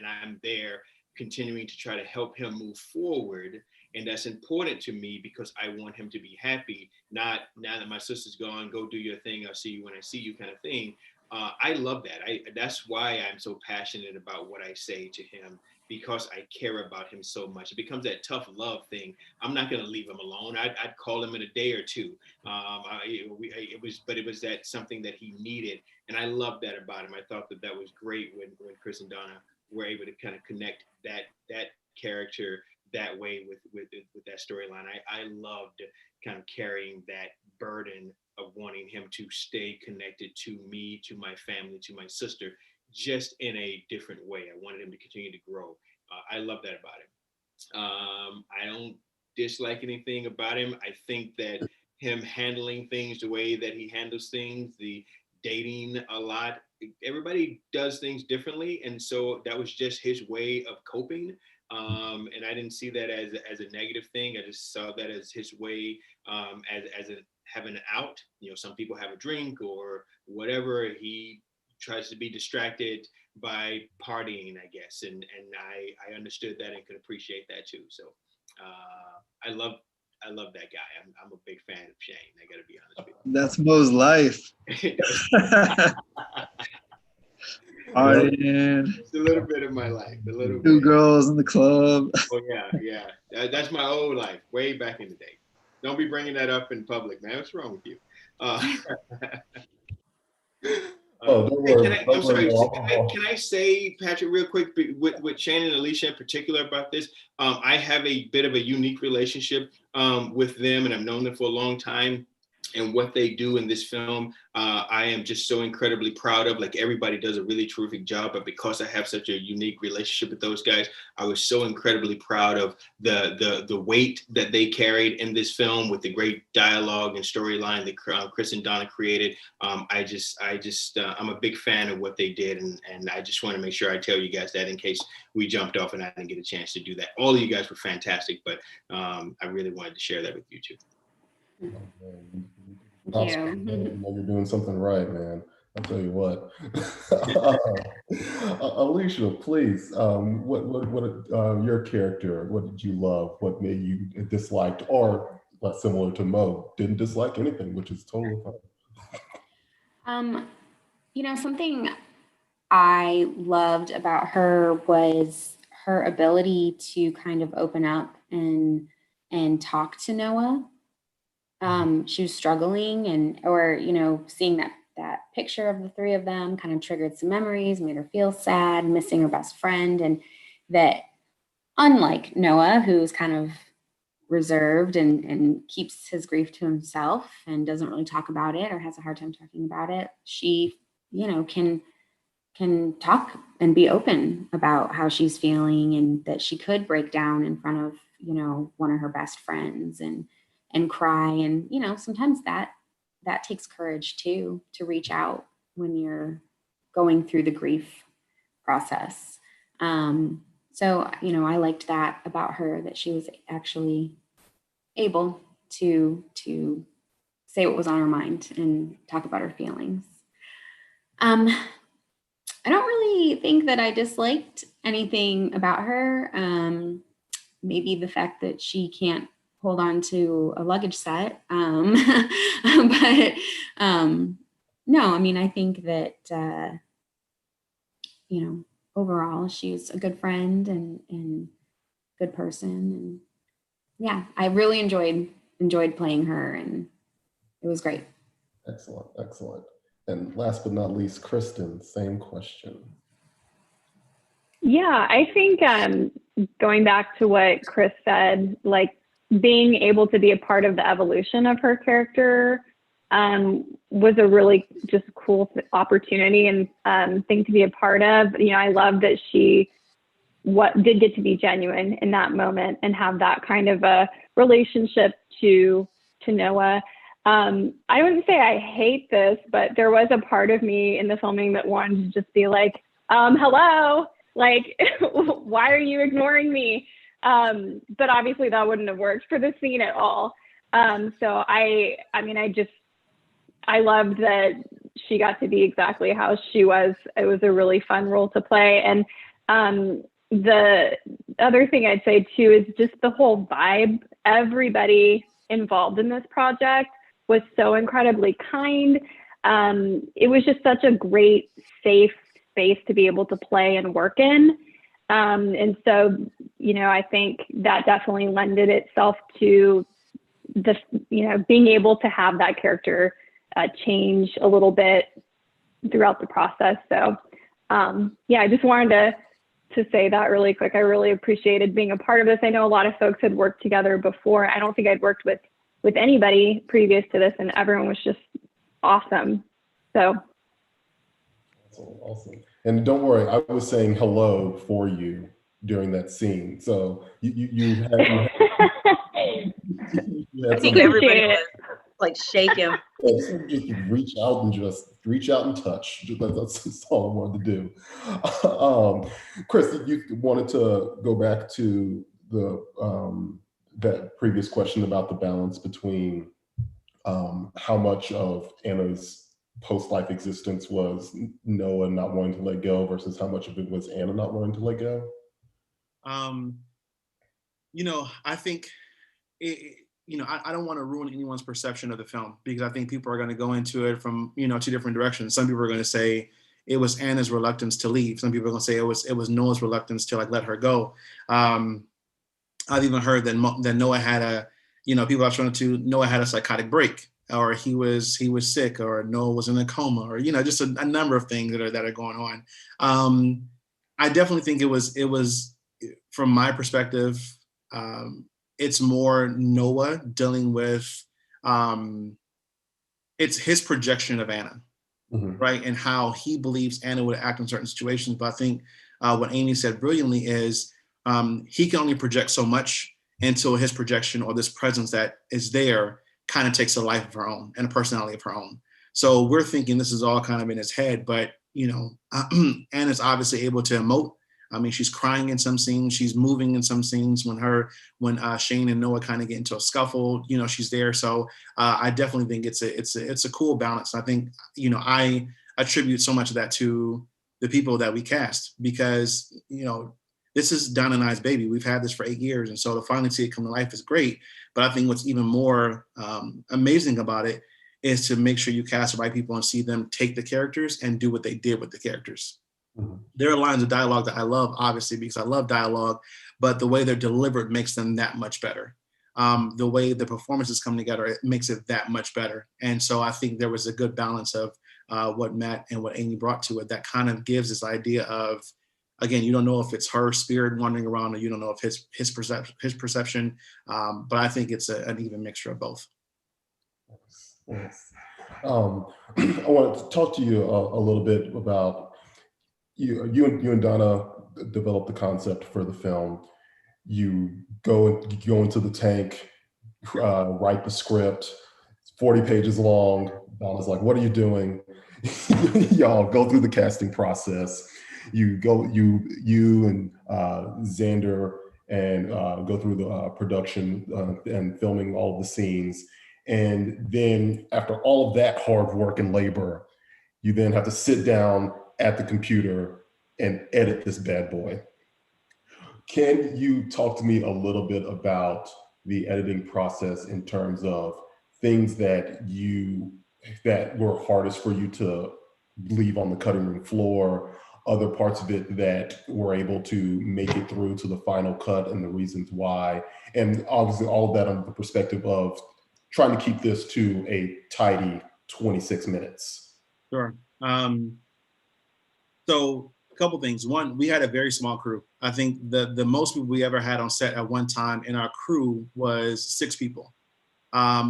I'm there continuing to try to help him move forward. And that's important to me because I want him to be happy, not now that my sister's gone, go do your thing, I'll see you when I see you kind of thing. I love that. That's why I'm so passionate about what I say to him, because I care about him so much. It becomes that tough love thing. I'm not going to leave him alone. I'd call him in a day or two. It was that something that he needed. And I love that about him. I thought that was great when Chris and Donna were able to kind of connect that character that way with that storyline. I loved kind of carrying that burden of wanting him to stay connected to me, to my family, to my sister, just in a different way. I wanted him to continue to grow. I love that about him. I don't dislike anything about him. I think that him handling things the way that he handles things, the dating a lot, everybody does things differently. And so that was just his way of coping. And I didn't see that as a negative thing. I just saw that as his way, as having an out. Some people have a drink or whatever. He tries to be distracted by partying, I guess. And I understood that and could appreciate that too. So I love that guy. I'm a big fan of Shane. I got to be honest with you. That's Mo's life. Partying. It's a little bit of my life. Two girls in the club. Oh yeah. That's my old life, way back in the day. Don't be bringing that up in public, man. What's wrong with you? Don't worry. I'm sorry. Can I say, Patrick, real quick, with Shane and Alicia in particular about this? I have a bit of a unique relationship with them, and I've known them for a long time. And what they do in this film, I am just so incredibly proud of. Like, everybody does a really terrific job, but because I have such a unique relationship with those guys, I was so incredibly proud of the weight that they carried in this film with the great dialogue and storyline that Chris and Donna created. I'm a big fan of what they did, and I just want to make sure I tell you guys that in case we jumped off and I didn't get a chance to do that. All of you guys were fantastic, but I really wanted to share that with you too. Thank you. You're doing something right, man. I'll tell you what. Alicia, please, what your character, what did you love? What made you disliked, or similar to Mo, didn't dislike anything, which is totally fine. Something I loved about her was her ability to kind of open up and talk to Noah. She was struggling, seeing that picture of the three of them kind of triggered some memories, made her feel sad, missing her best friend. And that, unlike Noah, who's kind of reserved and keeps his grief to himself and doesn't really talk about it or has a hard time talking about it, she, can talk and be open about how she's feeling, and that she could break down in front of, one of her best friends and cry. And, sometimes that takes courage too, to reach out when you're going through the grief process. So, you know, I liked that about her, that she was actually able to say what was on her mind and talk about her feelings. I don't really think that I disliked anything about her. Maybe the fact that she can't hold on to a luggage set. But no, I mean, I think that, you know, overall, she's a good friend and good person. And yeah, I really enjoyed playing her, and it was great. Excellent, excellent. And last but not least, Kristen, same question. Yeah, I think going back to what Chris said, like being able to be a part of the evolution of her character was a really just cool opportunity and thing to be a part of. You know, I love that she did get to be genuine in that moment and have that kind of a relationship to Noah. I wouldn't say I hate this, but there was a part of me in the filming that wanted to just be like, hello, like, why are you ignoring me? But obviously that wouldn't have worked for the scene at all. So I loved that she got to be exactly how she was. It was a really fun role to play. And the other thing I'd say too is just the whole vibe. Everybody involved in this project was so incredibly kind. It was just such a great, safe space to be able to play and work in. And so, you know, I think that definitely lended itself to the, you know, being able to have that character change a little bit throughout the process. So, yeah, I just wanted to say that really quick. I really appreciated being a part of this. I know a lot of folks had worked together before. I don't think I'd worked with anybody previous to this, and everyone was just awesome. So. Awesome. And don't worry, I was saying hello for you during that scene. So you had I think everybody was like shaking. Just reach out and touch. That's all I wanted to do. Chris, you wanted to go back to the that previous question about the balance between how much of Anna's post-life existence was Noah not wanting to let go versus how much of it was Anna not wanting to let go? You know, I think, you know, I don't want to ruin anyone's perception of the film, because I think people are going to go into it from, you know, two different directions. Some people are going to say it was Anna's reluctance to leave. Some people are going to say it was Noah's reluctance to like let her go. I've even heard that Noah had a, you know, people are trying to Noah had a psychotic break, or he was sick, or Noah was in a coma, or, you know, just a number of things that are going on. I definitely think it was from my perspective, it's more Noah dealing with it's his projection of Anna, right, and how he believes Anna would act in certain situations. But I think what Amy said brilliantly is he can only project so much until his projection or this presence that is there kind of takes a life of her own and a personality of her own. So we're thinking this is all kind of in his head, but, you know, Anna's obviously able to emote. I mean, she's crying in some scenes, she's moving in some scenes. When Shane and Noah kind of get into a scuffle, you know, she's there. So I definitely think it's a cool balance. I think, you know, I attribute so much of that to the people that we cast, because, you know, this is Donna and I's baby. We've had this for 8 years. And so to finally see it come to life is great. But I think what's even more amazing about it is to make sure you cast the right people and see them take the characters and do what they did with the characters. There are lines of dialogue that I love, obviously, because I love dialogue, but the way they're delivered makes them that much better. The way the performances come together, it makes it that much better. And so I think there was a good balance of what Matt and what Amy brought to it that kind of gives this idea of, again, you don't know if it's her spirit wandering around, or you don't know if his perception, but I think it's an even mixture of both. Yes. I want to talk to you a little bit about you and Donna developed the concept for the film. You go into the tank, write the script. It's 40 pages long. Donna's like, "What are you doing?" Y'all go through the casting process. you and Xander and go through the production and filming all of the scenes. And then after all of that hard work and labor, you then have to sit down at the computer and edit this bad boy. Can you talk to me a little bit about the editing process in terms of things that were hardest for you to leave on the cutting room floor, other parts of it that were able to make it through to the final cut and the reasons why, and obviously all of that under the perspective of trying to keep this to a tidy 26 minutes? Sure. So a couple things. One, we had a very small crew. I think the most people we ever had on set at one time in our crew was 6 people.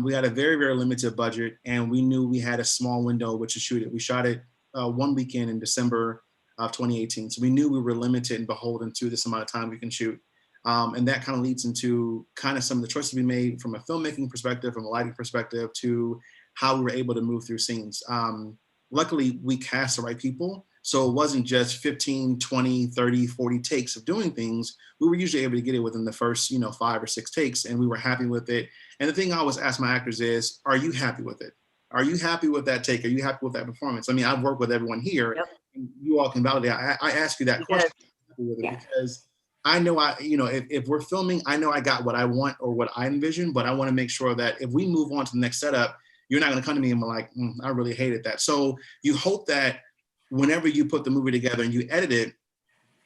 We had a very, very limited budget, and we knew we had a small window which to shoot it. We shot it one weekend in December of 2018. So we knew we were limited and beholden to this amount of time we can shoot. And that kind of leads into kind of some of the choices we made from a filmmaking perspective, from a lighting perspective, to how we were able to move through scenes. Luckily, we cast the right people. So it wasn't just 15, 20, 30, 40 takes of doing things. We were usually able to get it within the first, 5 or 6 takes, and we were happy with it. And the thing I always ask my actors is, are you happy with it? Are you happy with that take? Are you happy with that performance? I mean, I've worked with everyone here. Yep. And you all can validate. I ask you that question because I know if we're filming, I know I got what I want or what I envision, but I want to make sure that if we move on to the next setup, you're not going to come to me and be like, I really hated that. So you hope that whenever you put the movie together and you edit it,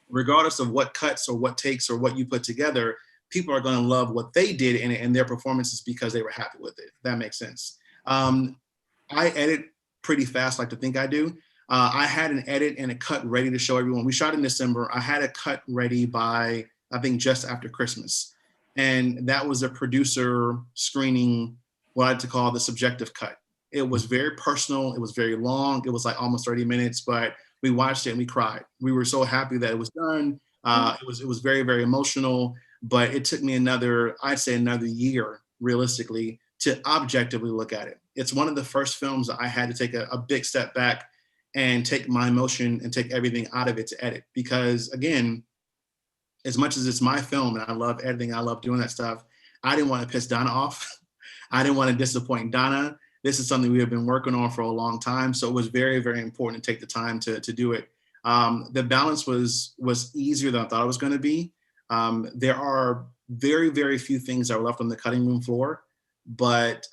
regardless of what cuts or what takes or what you put together, people are going to love what they did in it and their performances because they were happy with it. If that makes sense. I edit pretty fast, like to think I do. I had an edit and a cut ready to show everyone. We shot in December. I had a cut ready by, I think, just after Christmas. And that was a producer screening, what I like to call the subjective cut. It was very personal. It was very long. It was like almost 30 minutes, but we watched it and we cried. We were so happy that it was done. It was very, very emotional, but it took me I'd say another year, realistically, to objectively look at it. It's one of the first films that I had to take a big step back and take my emotion and take everything out of it to edit. Because again, as much as it's my film and I love editing, I love doing that stuff, I didn't want to piss Donna off. I didn't want to disappoint Donna. This is something we have been working on for a long time. So it was very, very important to take the time to do it. The balance was easier than I thought it was going to be. There are very, very few things that were left on the cutting room floor, but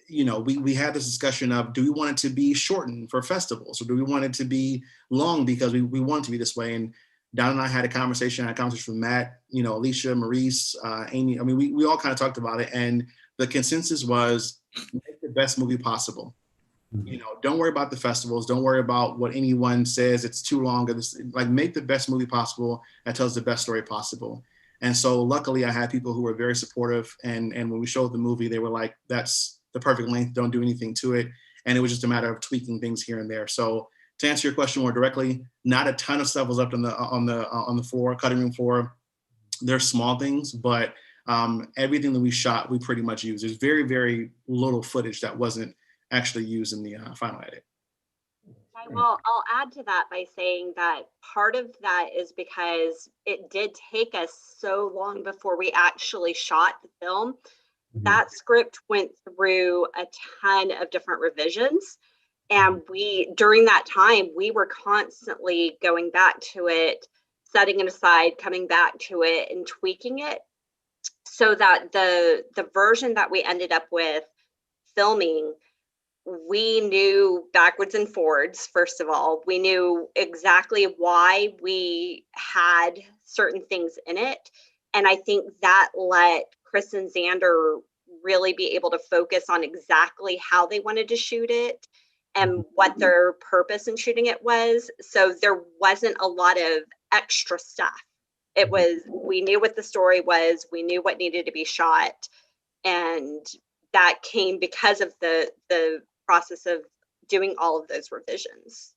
we had this discussion of, do we want it to be shortened for festivals, or do we want it to be long because we want it to be this way? And Don and I had a conversation with Matt, Alicia, Maurice, Amy. I mean, we all kind of talked about it, and the consensus was make the best movie possible. Mm-hmm. Don't worry about the festivals. Don't worry about what anyone says it's too long. Make the best movie possible that tells the best story possible. And so luckily I had people who were very supportive. And when we showed the movie, they were like, that's the perfect length. Don't do anything to it. And it was just a matter of tweaking things here and there. So to answer your question more directly, not a ton of stuff was left on the floor, cutting room floor. There's small things, but everything that we shot, we pretty much used. There's very, very little footage that wasn't actually used in the final edit. Well, I'll add to that by saying that part of that is because it did take us so long before we actually shot the film. Mm-hmm. That script went through a ton of different revisions. And during that time, we were constantly going back to it, setting it aside, coming back to it and tweaking it so that the version that we ended up with filming, we knew backwards and forwards. First of all, we knew exactly why we had certain things in it. And I think that let Chris and Xander really be able to focus on exactly how they wanted to shoot it and what their purpose in shooting it was. So there wasn't a lot of extra stuff. It was, we knew what the story was, we knew what needed to be shot. And that came because of the process of doing all of those revisions.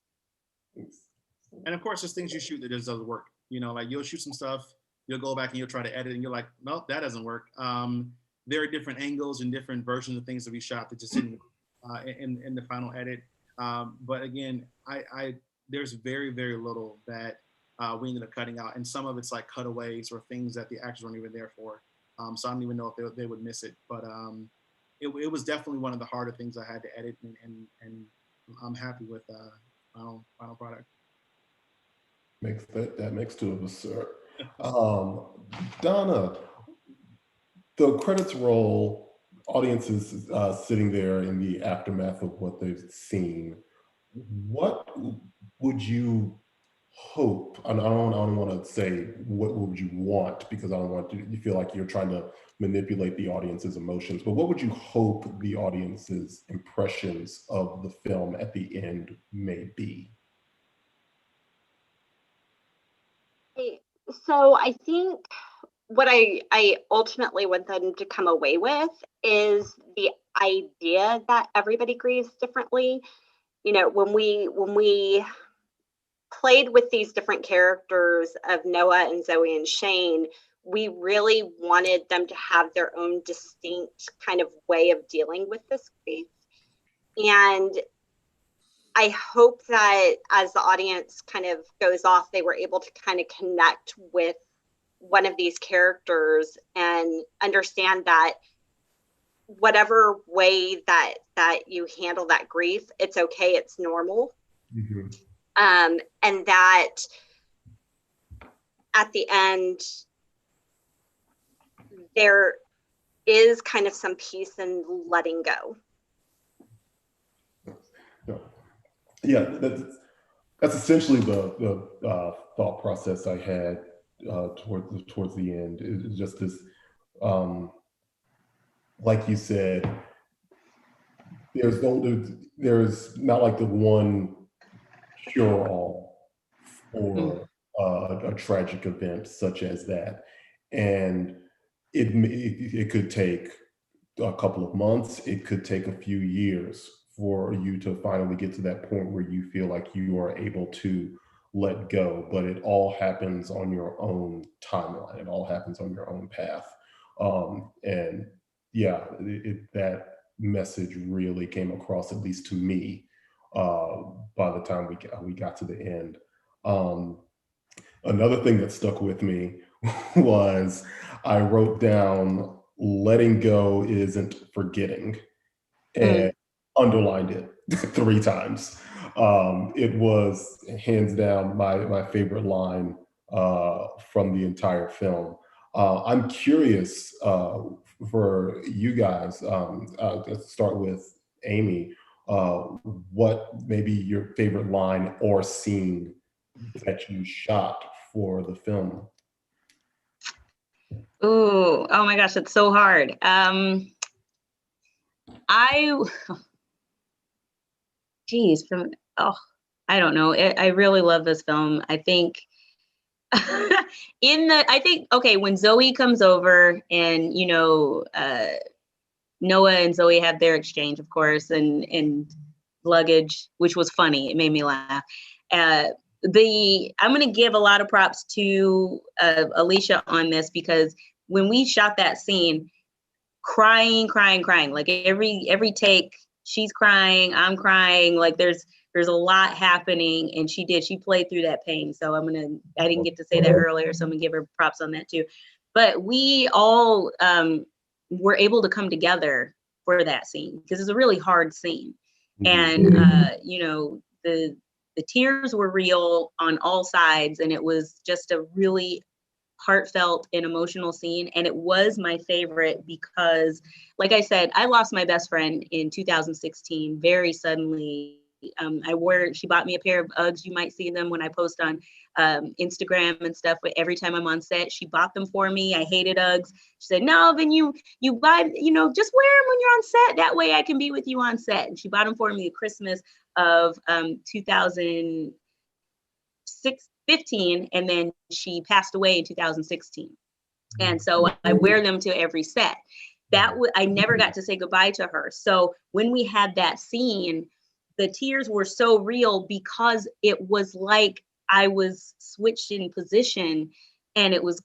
And of course, there's things you shoot that just doesn't work. You'll shoot some stuff, you'll go back and you'll try to edit and you're like, nope, that doesn't work. There are different angles and different versions of things that we shot that just didn't in the final edit. But again, I there's very, very little that we ended up cutting out. And some of it's like cutaways or things that the actors weren't even there for. So I don't even know if they would miss it. But it was definitely one of the harder things I had to edit, and I'm happy with final product. That makes two of us, sir. Donna, the credits roll, audiences sitting there in the aftermath of what they've seen. What would you hope? I don't want to say what would you want, because I don't want you feel like you're trying to manipulate the audience's emotions, but what would you hope the audience's impressions of the film at the end may be? So I think what I ultimately want them to come away with is the idea that everybody grieves differently. You know, when we played with these different characters of Noah and Zoe and Shane, we really wanted them to have their own distinct kind of way of dealing with this grief. And I hope that as the audience kind of goes off, they were able to kind of connect with one of these characters and understand that whatever way that you handle that grief, it's okay, it's normal. Mm-hmm. And that at the end, there is kind of some peace in letting go. Yeah, that's essentially the thought process I had towards the end. It's just this, like you said, there's not like the one cure all for a tragic event such as that, and it could take a couple of months, it could take a few years for you to finally get to that point where you feel like you are able to let go, but it all happens on your own timeline. It all happens on your own path. And yeah, that message really came across, at least to me, by the time we got to the end. Another thing that stuck with me was I wrote down, letting go isn't forgetting, and underlined it 3 times. It was hands down my favorite line from the entire film. I'm curious for you guys, let's start with Amy, what maybe your favorite line or scene that you shot for the film? Ooh, oh my gosh, it's so hard. I don't know. I really love this film. I think when Zoe comes over and, you know, Noah and Zoe have their exchange, of course, and luggage, which was funny. It made me laugh. I'm going to give a lot of props to Alicia on this, because when we shot that scene, crying, like every take, she's crying, I'm crying, like there's a lot happening, and she played through that pain. So I didn't get to say that earlier, so I'm gonna give her props on that too. But we all were able to come together for that scene, because it's a really hard scene. And you know, the tears were real on all sides, and it was just a really heartfelt and emotional scene. And it was my favorite because, like I said, I lost my best friend in 2016 very suddenly. She bought me a pair of Uggs. You might see them when I post on Instagram and stuff, but every time I'm on set, she bought them for me. I hated Uggs. She said, no, then you buy, you know, just wear them when you're on set. That way I can be with you on set. And she bought them for me at Christmas of 2015, and then she passed away in 2016. And so I wear them to every set. I never got to say goodbye to her. So when we had that scene, the tears were so real, because it was like I was switched in position, and it was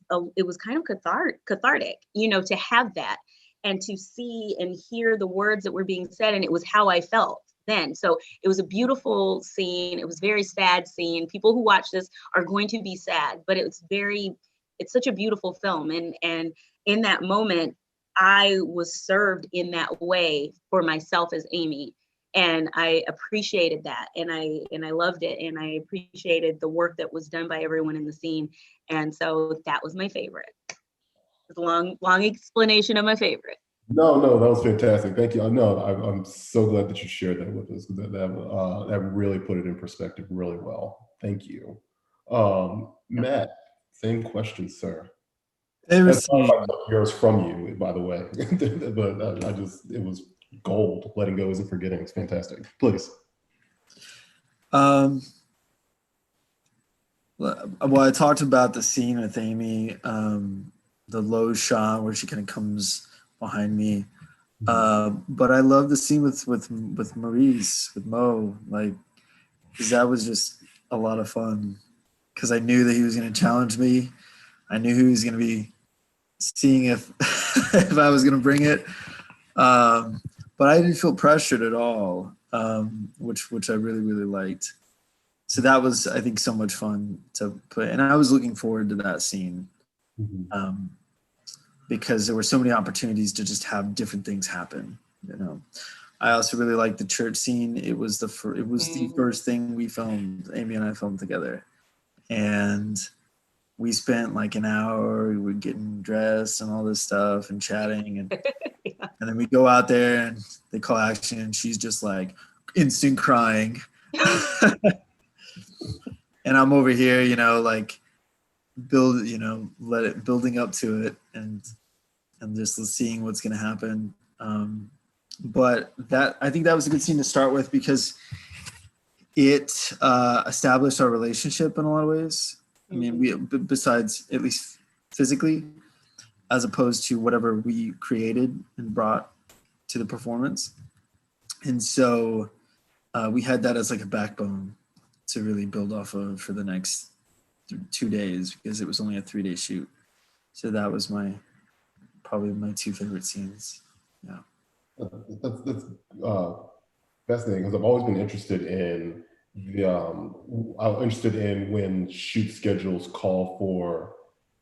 kind of cathartic, you know, to have that and to see and hear the words that were being said. And it was how I felt. then. So it was a beautiful scene. It was very sad scene. People who watch this are going to be sad, but it's such a beautiful film. And in that moment, I was served in that way for myself as Amy. And I appreciated that. And I loved it. And I appreciated the work that was done by everyone in the scene. And so that was my favorite. It's a long explanation of my favorite. No, that was fantastic. Thank you. No, I'm so glad that you shared that with us. That really put it in perspective really well. Thank you. Matt, same question, sir. That's yours from you, by the way. But it was gold. Letting go isn't forgetting. It's fantastic. Please. Well, I talked about the scene with Amy, the low shot where she kind of comes behind me. But I love the scene with Maurice, with Mo, like, because that was just a lot of fun. Because I knew that he was going to challenge me. I knew he was going to be seeing if if I was going to bring it. But I didn't feel pressured at all, which I really, really liked. So that was, I think, so much fun to put. And I was looking forward to that scene. Because there were so many opportunities to just have different things happen. I also really liked the church scene. It was the first thing we filmed. Amy and I filmed together, and we spent like an hour. We were getting dressed and all this stuff and chatting, and and then we go out there and they call action, and she's just like instant crying, and I'm over here, like. Building up to it and just seeing what's going to happen. But I think that was a good scene to start with because it established our relationship in a lot of ways. I mean, besides at least physically, as opposed to whatever we created and brought to the performance. And so we had that as like a backbone to really build off of for the next 2 days because it was only a 3-day shoot. So that was probably my 2 favorite scenes. Yeah. That's fascinating because I've always been interested in when shoot schedules call for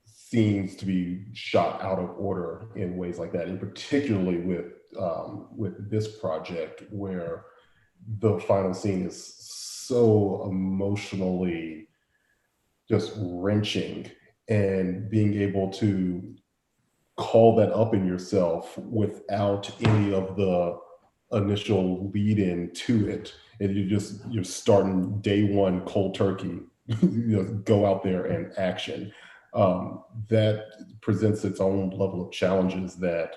scenes to be shot out of order in ways like that, and particularly with this project where the final scene is so emotionally just wrenching, and being able to call that up in yourself without any of the initial lead in to it. And you're starting day one cold turkey, go out there and action. That presents its own level of challenges that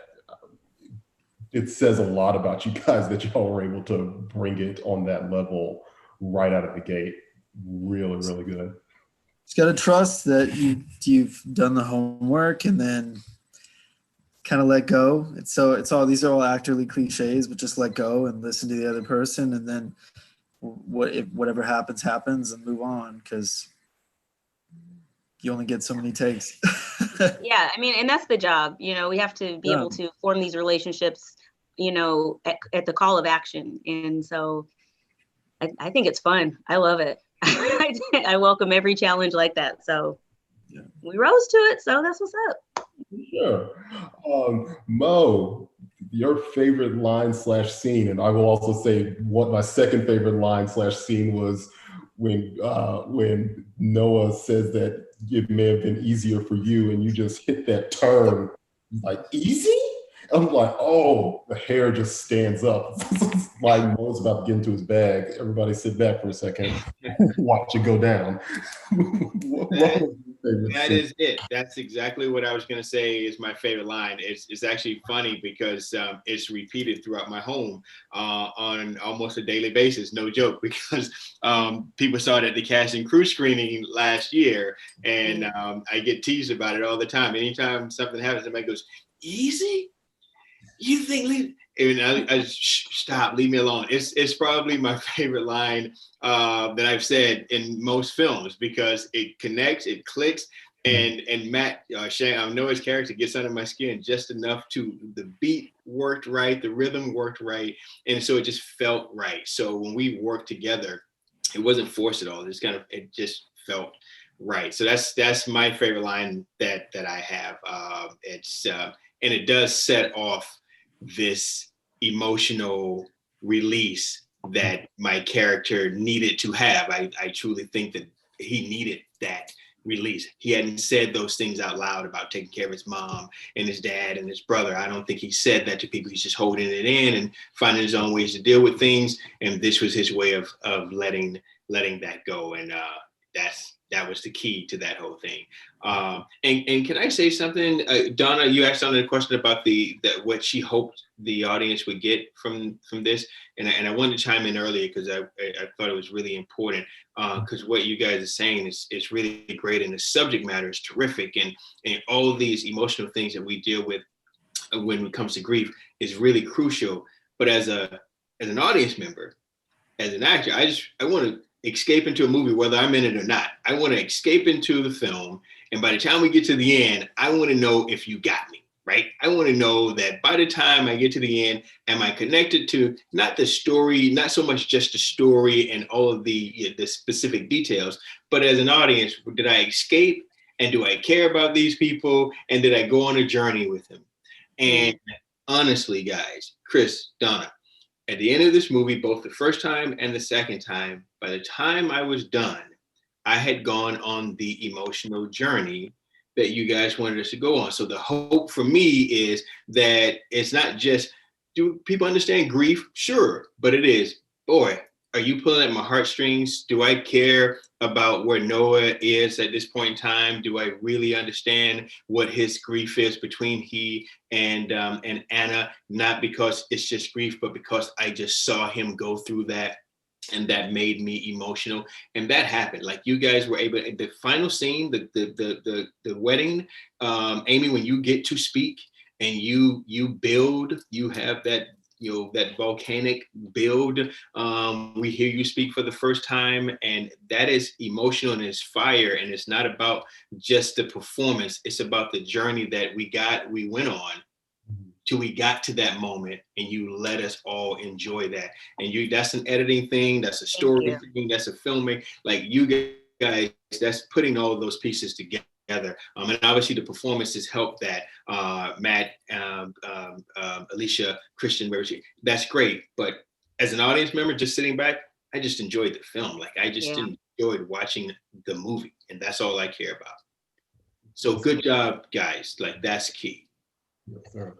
it says a lot about you guys that y'all were able to bring it on that level right out of the gate. Really, really good. Just got to trust that you've done the homework and then kind of let go. These are all actorly cliches, but just let go and listen to the other person, and then whatever happens and move on, because you only get so many takes. Yeah, I mean, and that's the job. We have to be able to form these relationships, at the call of action. And so I think it's fun. I love it. I welcome every challenge like that. So we rose to it. So that's what's up. Sure. Mo, your favorite line / scene, and I will also say what my second favorite line / scene was when Noah says that it may have been easier for you, and you just hit that turn like easy. I'm like, oh, the hair just stands up. Like Mo's about to get into his bag. Everybody sit back for a second. Watch it go down. That is it. That's exactly what I was going to say is my favorite line. It's actually funny because it's repeated throughout my home on almost a daily basis. No joke, because people saw it at the cast and crew screening last year, and I get teased about it all the time. Anytime something happens, somebody goes, easy? You think, and I stop, leave me alone. It's probably my favorite line that I've said in most films because it connects, it clicks, and Matt, Noah's character gets under my skin just enough to the beat worked right, the rhythm worked right, and so it just felt right. So when we worked together, it wasn't forced at all. It just felt right. So that's my favorite line that I have. And it does set off this emotional release that my character needed to have. I truly think that he needed that release. He hadn't said those things out loud about taking care of his mom and his dad and his brother. I don't think he said that to people. He's just holding it in and finding his own ways to deal with things. And this was his way of letting that go. And that was the key to that whole thing. And can I say something? Donna, you asked a question about what she hoped the audience would get from this. And I wanted to chime in earlier because I thought it was really important, because what you guys are saying is really great, and the subject matter is terrific, and all of these emotional things that we deal with when it comes to grief is really crucial. But as an audience member, as an actor, I want to escape into a movie, whether I'm in it or not. I want to escape into the film, and by the time we get to the end, I want to know if you got me. Right? I want to know that by the time I get to the end, am I connected to not the story, not so much just the story and all of the specific details, but as an audience, did I escape, and do I care about these people, and did I go on a journey with them? And honestly, guys, Chris, Donna, at the end of this movie, both the first time and the second time, by the time I was done, I had gone on the emotional journey that you guys wanted us to go on. So the hope for me is that it's not just, do people understand grief? Sure, but it is, boy, are you pulling at my heartstrings? Do I care about where Noah is at this point in time? Do I really understand what his grief is between he and Anna? Not because it's just grief, but because I just saw him go through that, and that made me emotional. And that happened. Like, you guys were able, the final scene, the wedding, Amy, when you get to speak and you build, you have that, that volcanic build. We hear you speak for the first time, and that is emotional and it's fire. And it's not about just the performance. It's about the journey that we went on till we got to that moment, and you let us all enjoy that. And that's an editing thing, that's a story thing, that's a filming. Like, you guys, that's putting all of those pieces together. And obviously the performances help that. Matt, Alicia, Christian, that's great. But as an audience member, just sitting back, I just enjoyed the film. Like, I just enjoyed watching the movie, and that's all I care about. So good job, guys. Like, that's key. Yes, sir.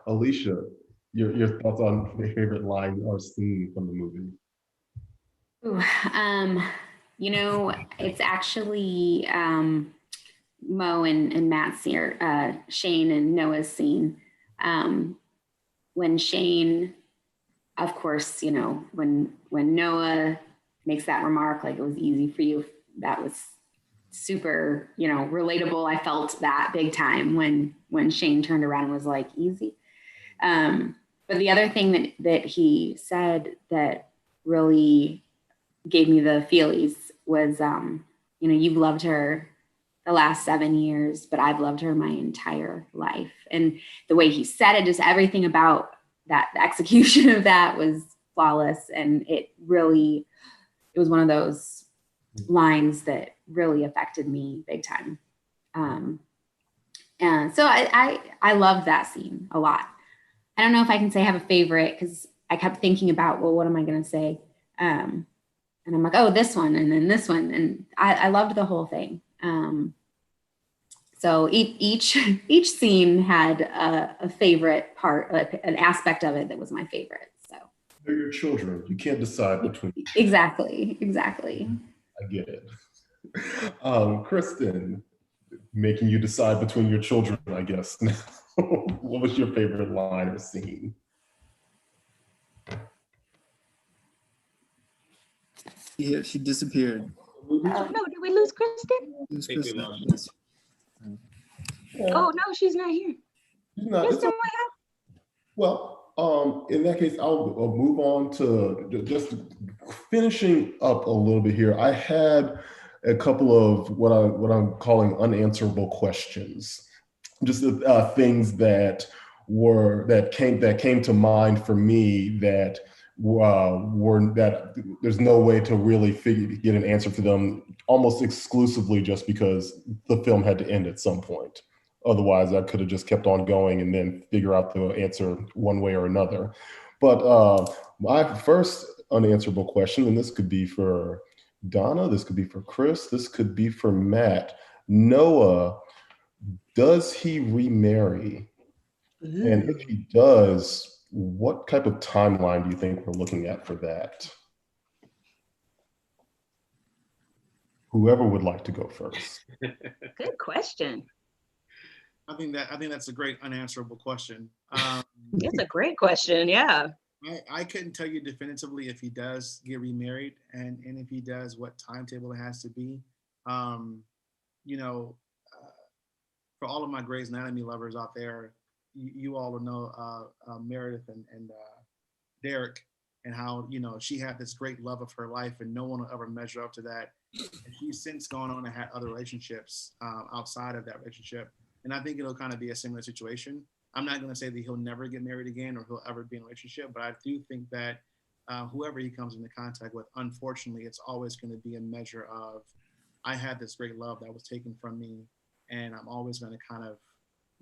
Alicia, your thoughts on your favorite line or scene from the movie? Ooh, it's actually Mo and Matt's here, Shane and Noah's scene. When Shane, of course, when Noah makes that remark, like, it was easy for you, that was super, relatable. I felt that big time when Shane turned around and was like, easy. But the other thing that he said that really gave me the feelies was, you've loved her the last 7 years, but I've loved her my entire life. And the way he said it, just everything about that, the execution of that was flawless. And it was one of those lines that really affected me big time. And so I loved that scene a lot. I don't know if I can say I have a favorite, because I kept thinking about, well, what am I going to say? And I'm like, oh, this one, and then this one. And I loved the whole thing. So each scene had a favorite part, an aspect of it that was my favorite. So they're your children. You can't decide between. Exactly. I get it. Kristen, making you decide between your children, I guess. What was your favorite line or scene? Yeah, she disappeared. Oh no, did we lose Kristen? Lose think we Kristen. lost Yes. Oh no, she's not here. Kristen, what happened? Well, in that case, I'll move on to just finishing up a little bit here. I had a couple of what I'm calling unanswerable questions, just things that came to mind for me that there's no way to really get an answer for them almost exclusively just because the film had to end at some point. Otherwise, I could have just kept on going and then figure out the answer one way or another. But my first unanswerable question, and this could be for Donna, this could be for Chris, this could be for Matt. Noah, does he remarry? And if he does, what type of timeline do you think we're looking at for that? Whoever would like to go first. Good question. I think that's a great unanswerable question. It's a great question. Yeah. I couldn't tell you definitively if he does get remarried, and if he does, what timetable it has to be. You know, for all of my Grey's Anatomy lovers out there, you all will know Meredith and Derek, and how, you know, she had this great love of her life and no one will ever measure up to that. And she's since gone on and had other relationships outside of that relationship. And I think it'll kind of be a similar situation. I'm not going to say that he'll never get married again or he'll ever be in a relationship, but I do think that whoever he comes into contact with, unfortunately, it's always going to be a measure of, I had this great love that was taken from me, and I'm always going to kind of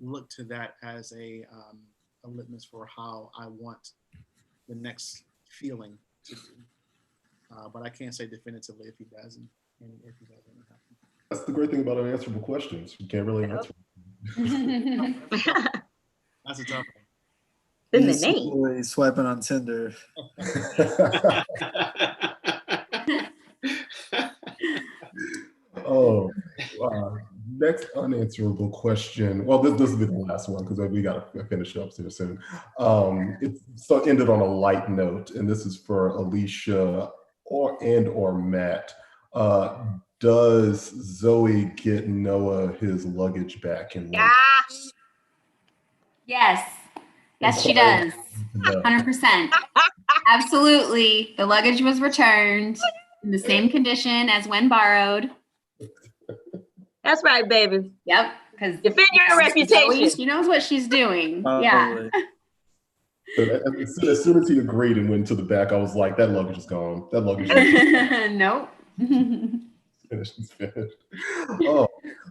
look to that as a litmus for how I want the next feeling to be. But I can't say definitively if he doesn't, and if he doesn't happen. That's the great thing about unanswerable questions. You can't really answer. That's a tough one. In the He's name. secretly swiping on Tinder. Oh, next unanswerable question. Well, this will be the last one because we got to finish up here soon. It's ended on a light note, and this is for Alicia or Matt. Does Zoe get Noah his luggage back? Yes. Yes, she does. 100%. Absolutely. The luggage was returned in the same condition as when borrowed. That's right, baby. Yep. Because Defend your reputation. She knows what she's doing. Probably. Yeah. As soon as he agreed and went to the back, I was like, that luggage is gone. That luggage is Nope. finished. It's finished. Oh,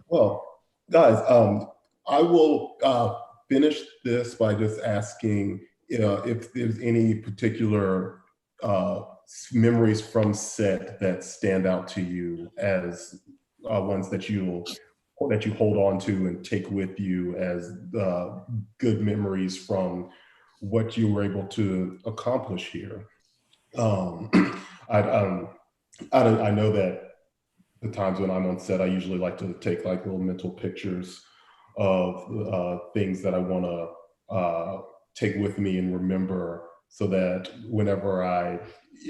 well, guys, I will finish this by just asking if there's any particular memories from set that stand out to you as ones that you hold on to and take with you as good memories from what you were able to accomplish here. I know that the times when I'm on set, I usually like to take like little mental pictures of things that I want to take with me and remember, so that whenever I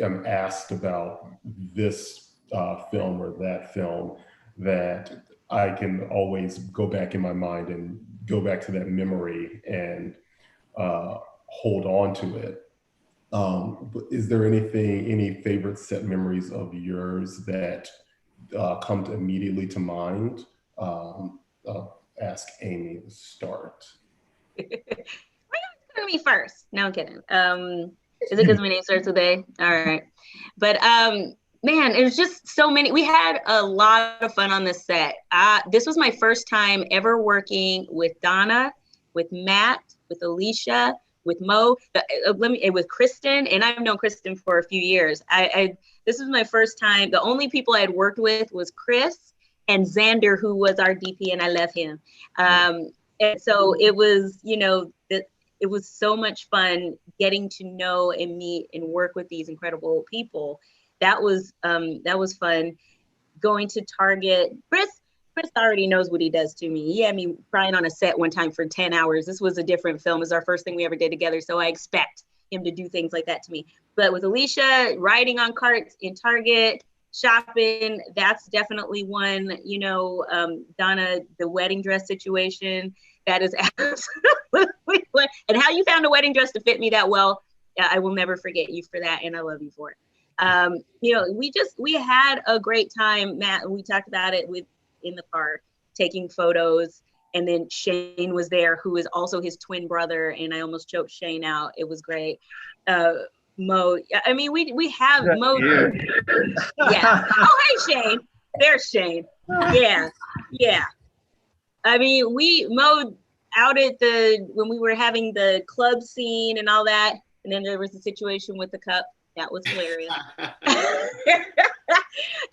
am asked about this film or that film, that I can always go back in my mind and go back to that memory and hold on to it. But is there any favorite set memories of yours that come immediately to mind? Ask Amy to start. Me first. No, I'm kidding. Is it because my name starts with A? All right. But man, it was just so many. We had a lot of fun on this set. This was my first time ever working with Donna, with Matt, with Alicia, with Mo, with Kristen, and I've known Kristen for a few years. This was my first time. The only people I had worked with was Chris and Xander, who was our DP, and I love him. And so it was, it was so much fun getting to know and meet and work with these incredible people. That was fun. Going to Target. Chris already knows what he does to me. He had me crying on a set one time for 10 hours. This was a different film. It was our first thing we ever did together. So I expect him to do things like that to me. But with Alicia, riding on carts in Target, shopping, that's definitely one. Donna, the wedding dress situation, that is absolutely one. And how you found a wedding dress to fit me that well, I will never forget you for that, and I love you for it. We had a great time, Matt. We talked about it in the car, taking photos, And then Shane was there, who is also his twin brother, and I almost choked Shane out. It was great. Mo, I mean, we have Mo. Yeah. Oh, hey, Shane. There's Shane. Yeah. Yeah. I mean, Mo out at when we were having the club scene and all that, and then there was the situation with the cup. That was hilarious.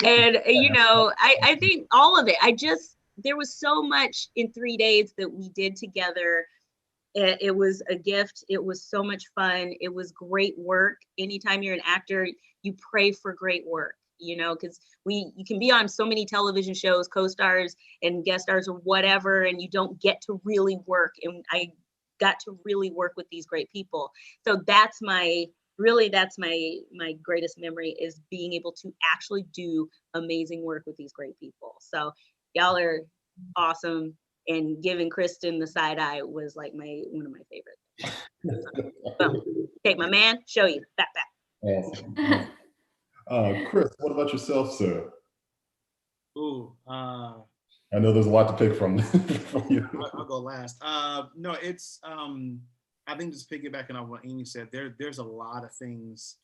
And, you know, I think all of it, there was so much in 3 days that we did together. It was a gift. It was so much fun. It was great work. Anytime you're an actor, you pray for great work, you know, because you can be on so many television shows, co-stars and guest stars or whatever, and you don't get to really work. And I got to really work with these great people. So that's my greatest memory, is being able to actually do amazing work with these great people. So y'all are awesome. And giving Kristen the side eye was like one of my favorites. Boom. Take my man, show you. Back. Awesome. Chris, what about yourself, sir? Ooh, I know there's a lot to pick from. I'll go last. No, it's I think just piggybacking on what Amy said, there's a lot of things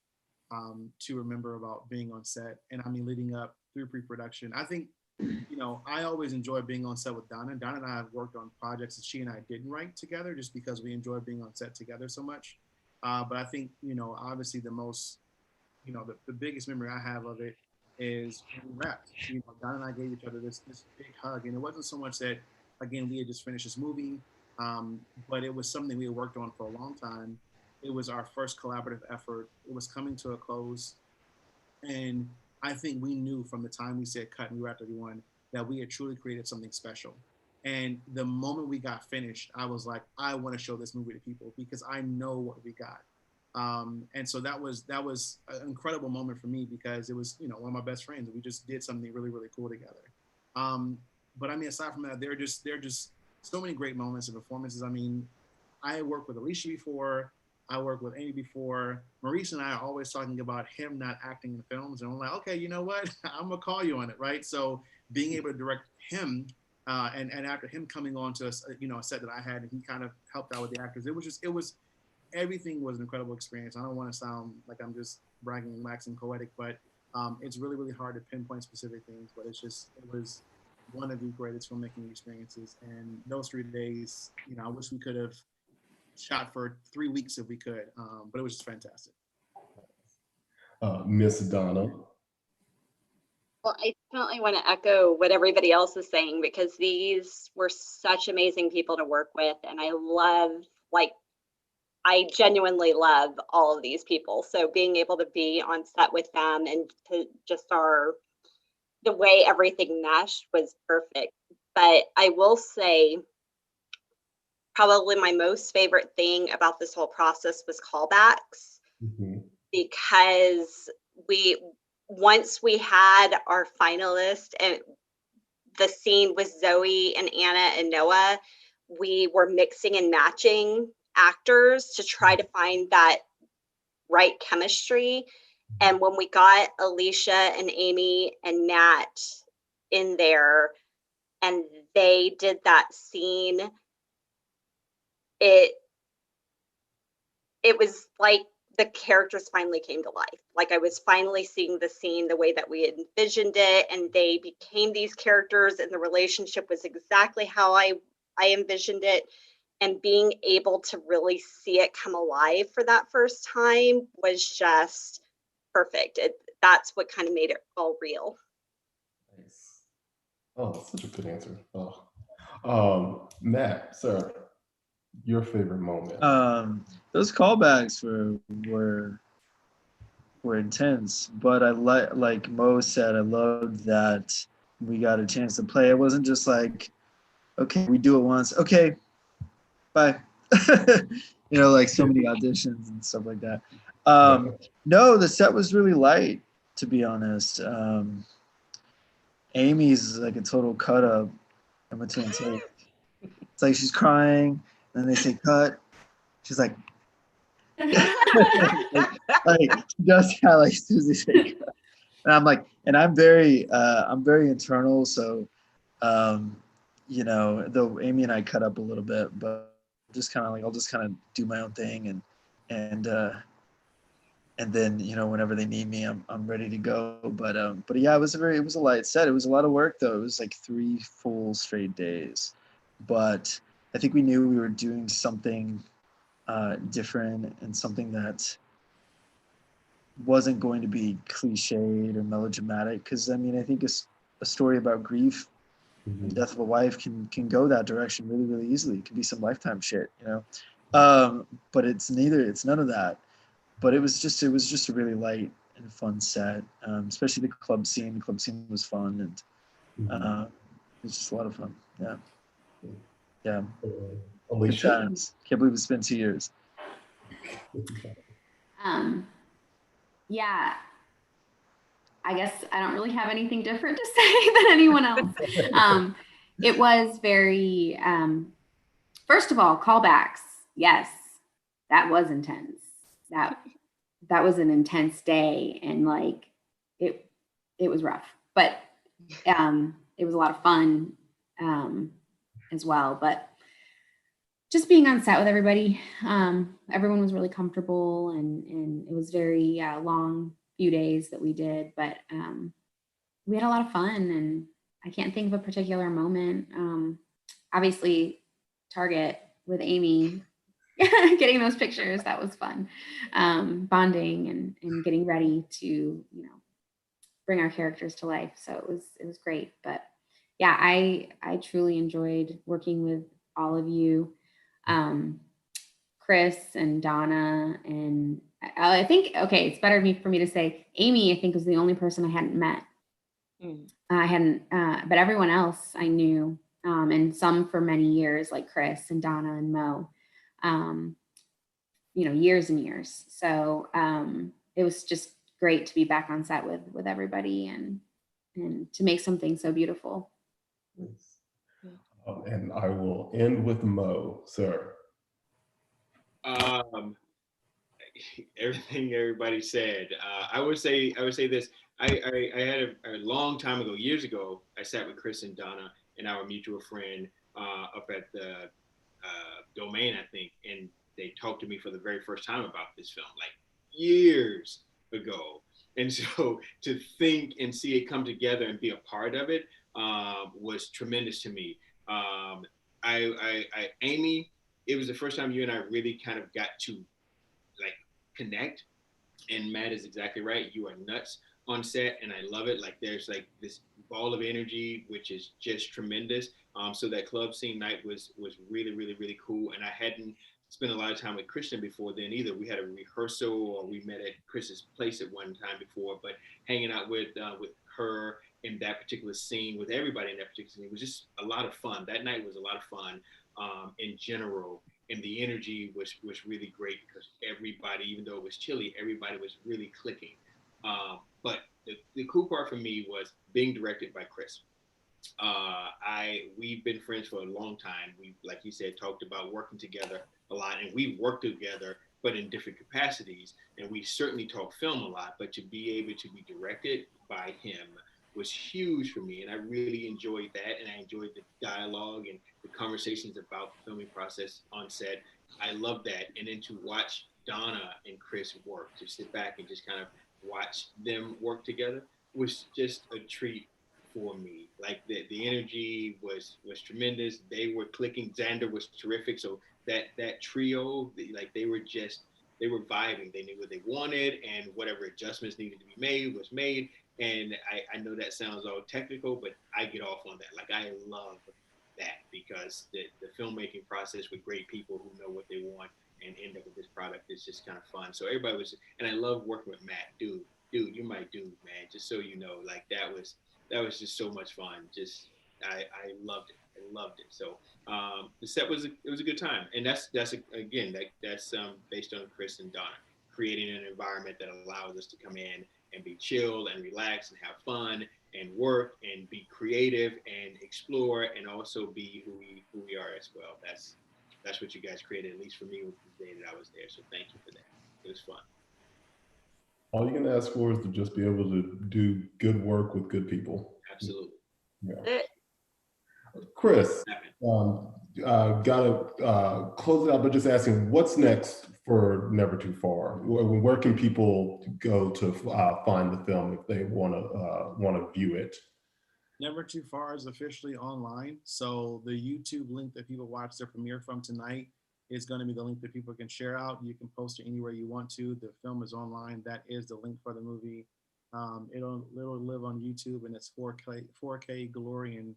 to remember about being on set, and I mean leading up through pre-production. I think, you know, I always enjoy being on set with Donna. Donna and I have worked on projects that she and I didn't write together, just because we enjoy being on set together so much. But I think, you know, obviously the most, you know, the biggest memory I have of it is when we wrapped. You know, Donna and I gave each other this big hug, and it wasn't so much that, again, we had just finished this movie, but it was something we had worked on for a long time. It was our first collaborative effort. It was coming to a close, and I think we knew from the time we said cut and we wrapped everyone that we had truly created something special. And the moment we got finished, I was like, I want to show this movie to people because I know what we got. And so that was an incredible moment for me, because it was, you know, one of my best friends. We just did something really, really cool together. But I mean, aside from that, there are just so many great moments and performances. I mean, I worked with Alicia before. I worked with Amy before. Maurice and I are always talking about him not acting in films, and I'm like, okay, you know what? I'm gonna call you on it, right? So being able to direct him, and after him coming on to a set that I had, and he kind of helped out with the actors, everything was an incredible experience. I don't want to sound like I'm just bragging and waxing poetic, but it's really, really hard to pinpoint specific things. But it was one of the greatest filmmaking experiences. And those 3 days, you know, I wish we could have shot for 3 weeks if we could, but it was just fantastic. Miss Donna. Well, I definitely want to echo what everybody else is saying, because these were such amazing people to work with. And I genuinely love all of these people. So being able to be on set with them and to just the way everything meshed was perfect. But I will say, probably my most favorite thing about this whole process was callbacks, because once we had our finalist and the scene with Zoe and Anna and Noah, we were mixing and matching actors to try to find that right chemistry. And when we got Alicia and Amy and Nat in there and they did that scene, it was like the characters finally came to life. Like I was finally seeing the scene the way that we had envisioned it, and they became these characters, and the relationship was exactly how I envisioned it. And being able to really see it come alive for that first time was just perfect. That's what kind of made it all real. Nice. Oh, that's such a good answer. Oh, Matt, sir, your favorite moment? Those callbacks were intense, but I like Mo said, I loved that we got a chance to play. It wasn't just like, okay, we do it once, okay, bye. You know, like so many auditions and stuff like that. No, the set was really light, to be honest. Amy's like a total cut up. I'm a twin take. It's like she's crying, and then they say cut. She's like, like just how like Susie say cut. And I'm like, and I'm very internal, so you know, though Amy and I cut up a little bit, but just kind of like, I'll just kind of do my own thing, and then, you know, whenever they need me, I'm ready to go. But yeah, it was a light set. It was a lot of work though. It was like 3 full straight days, but I think we knew we were doing something different and something that wasn't going to be cliched or melodramatic. Because I mean, I think a story about grief, the death of a wife can go that direction really, really easily. It can be some Lifetime shit, you know. But it's none of that. But it was just a really light and fun set, especially the club scene. The club scene was fun, and it was just a lot of fun. Yeah. Good Alicia? times. Can't believe it's been 2 years. Yeah, I guess I don't really have anything different to say than anyone else. It was very, first of all, callbacks. Yes, that was intense. That was an intense day, and like it was rough, but it was a lot of fun as well. But just being on set with everybody, everyone was really comfortable, and it was very long few days that we did, but we had a lot of fun, and I can't think of a particular moment. Obviously, Target with Amy, getting those pictures, that was fun. Bonding and getting ready to, you know, bring our characters to life. So it was great. But yeah, I truly enjoyed working with all of you. Chris and Donna, and I think, okay, it's better for me to say Amy, I think, was the only person I hadn't met. I hadn't, but everyone else I knew, and some for many years, like Chris and Donna and Mo, you know, years and years. So it was just great to be back on set with everybody and to make something so beautiful. And I will end with Mo, sir. Everything everybody said. I would say this. I had a long time ago, years ago, I sat with Chris and Donna and our mutual friend up at the Domain, I think, and they talked to me for the very first time about this film, like years ago. And so to think and see it come together and be a part of it was tremendous to me. Amy, it was the first time you and I really kind of got to like connect, and Matt is exactly right. You are nuts on set, and I love it. Like there's like this ball of energy, which is just tremendous. So that club scene night was really, really, really cool. And I hadn't spent a lot of time with Christian before then either. We had a rehearsal, or we met at Chris's place at one time before, but hanging out with her in that particular scene, with everybody in that particular scene, was just a lot of fun. That night was a lot of fun in general. And the energy was really great because everybody, even though it was chilly, everybody was really clicking. But the cool part for me was being directed by Chris. We've been friends for a long time. We, like you said, talked about working together a lot, and we've worked together, but in different capacities. And we certainly talk film a lot, but to be able to be directed by him was huge for me. And I really enjoyed that. And I enjoyed the dialogue and the conversations about the filming process on set. I love that. And then to watch Donna and Chris work, to sit back and just kind of watch them work together was just a treat for me. Like the energy was tremendous. They were clicking. Xander was terrific. So that trio, they were vibing. They knew what they wanted, and whatever adjustments needed to be made was made. And I know that sounds all technical, but I get off on that. Like I love that, because the filmmaking process with great people who know what they want and end up with this product is just kind of fun. So everybody was, and I love working with Matt. Dude, you're my dude, man. Just so you know, like that was just so much fun. Just I loved it. I loved it. So the set was a good time, and that's again that's based on Chris and Donna creating an environment that allows us to come in and be chill and relax and have fun and work and be creative and explore and also be who we are as well. That's what you guys created, at least for me, with the day that I was there. So thank you for that. It was fun. All you can ask for is to just be able to do good work with good people. Absolutely. Yeah. Chris, gotta close it out, but just asking, what's next for Never Too Far? Where can people go to find the film if they want to view it? Never Too Far is officially online. So the YouTube link that people watch their premiere from tonight is going to be the link that people can share out. You can post it anywhere you want to. The film is online. That is the link for the movie. It'll live on YouTube, and it's 4K glory in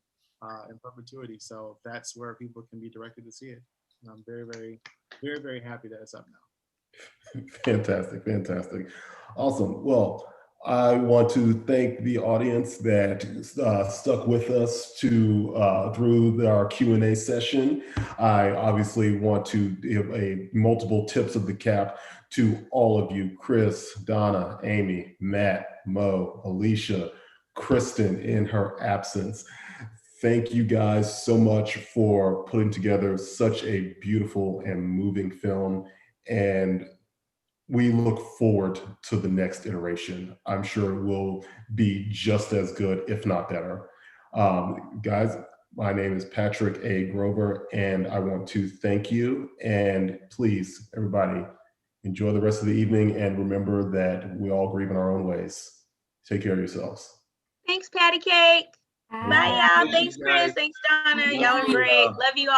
perpetuity. So that's where people can be directed to see it. And I'm very, very, very, very happy that it's up now. Fantastic, fantastic. Awesome. Well, I want to thank the audience that stuck with us through our Q&A session. I obviously want to give multiple tips of the cap to all of you: Chris, Donna, Amy, Matt, Mo, Alicia, Kristen in her absence. Thank you guys so much for putting together such a beautiful and moving film. And we look forward to the next iteration. I'm sure it will be just as good, if not better. Guys, my name is Patrick A. Grover, and I want to thank you. And please, everybody, enjoy the rest of the evening, and remember that we all grieve in our own ways. Take care of yourselves. Thanks, Patty Cake. Bye. Bye, y'all. Thanks, Chris. Thanks, Donna. Y'all are great. Love you all.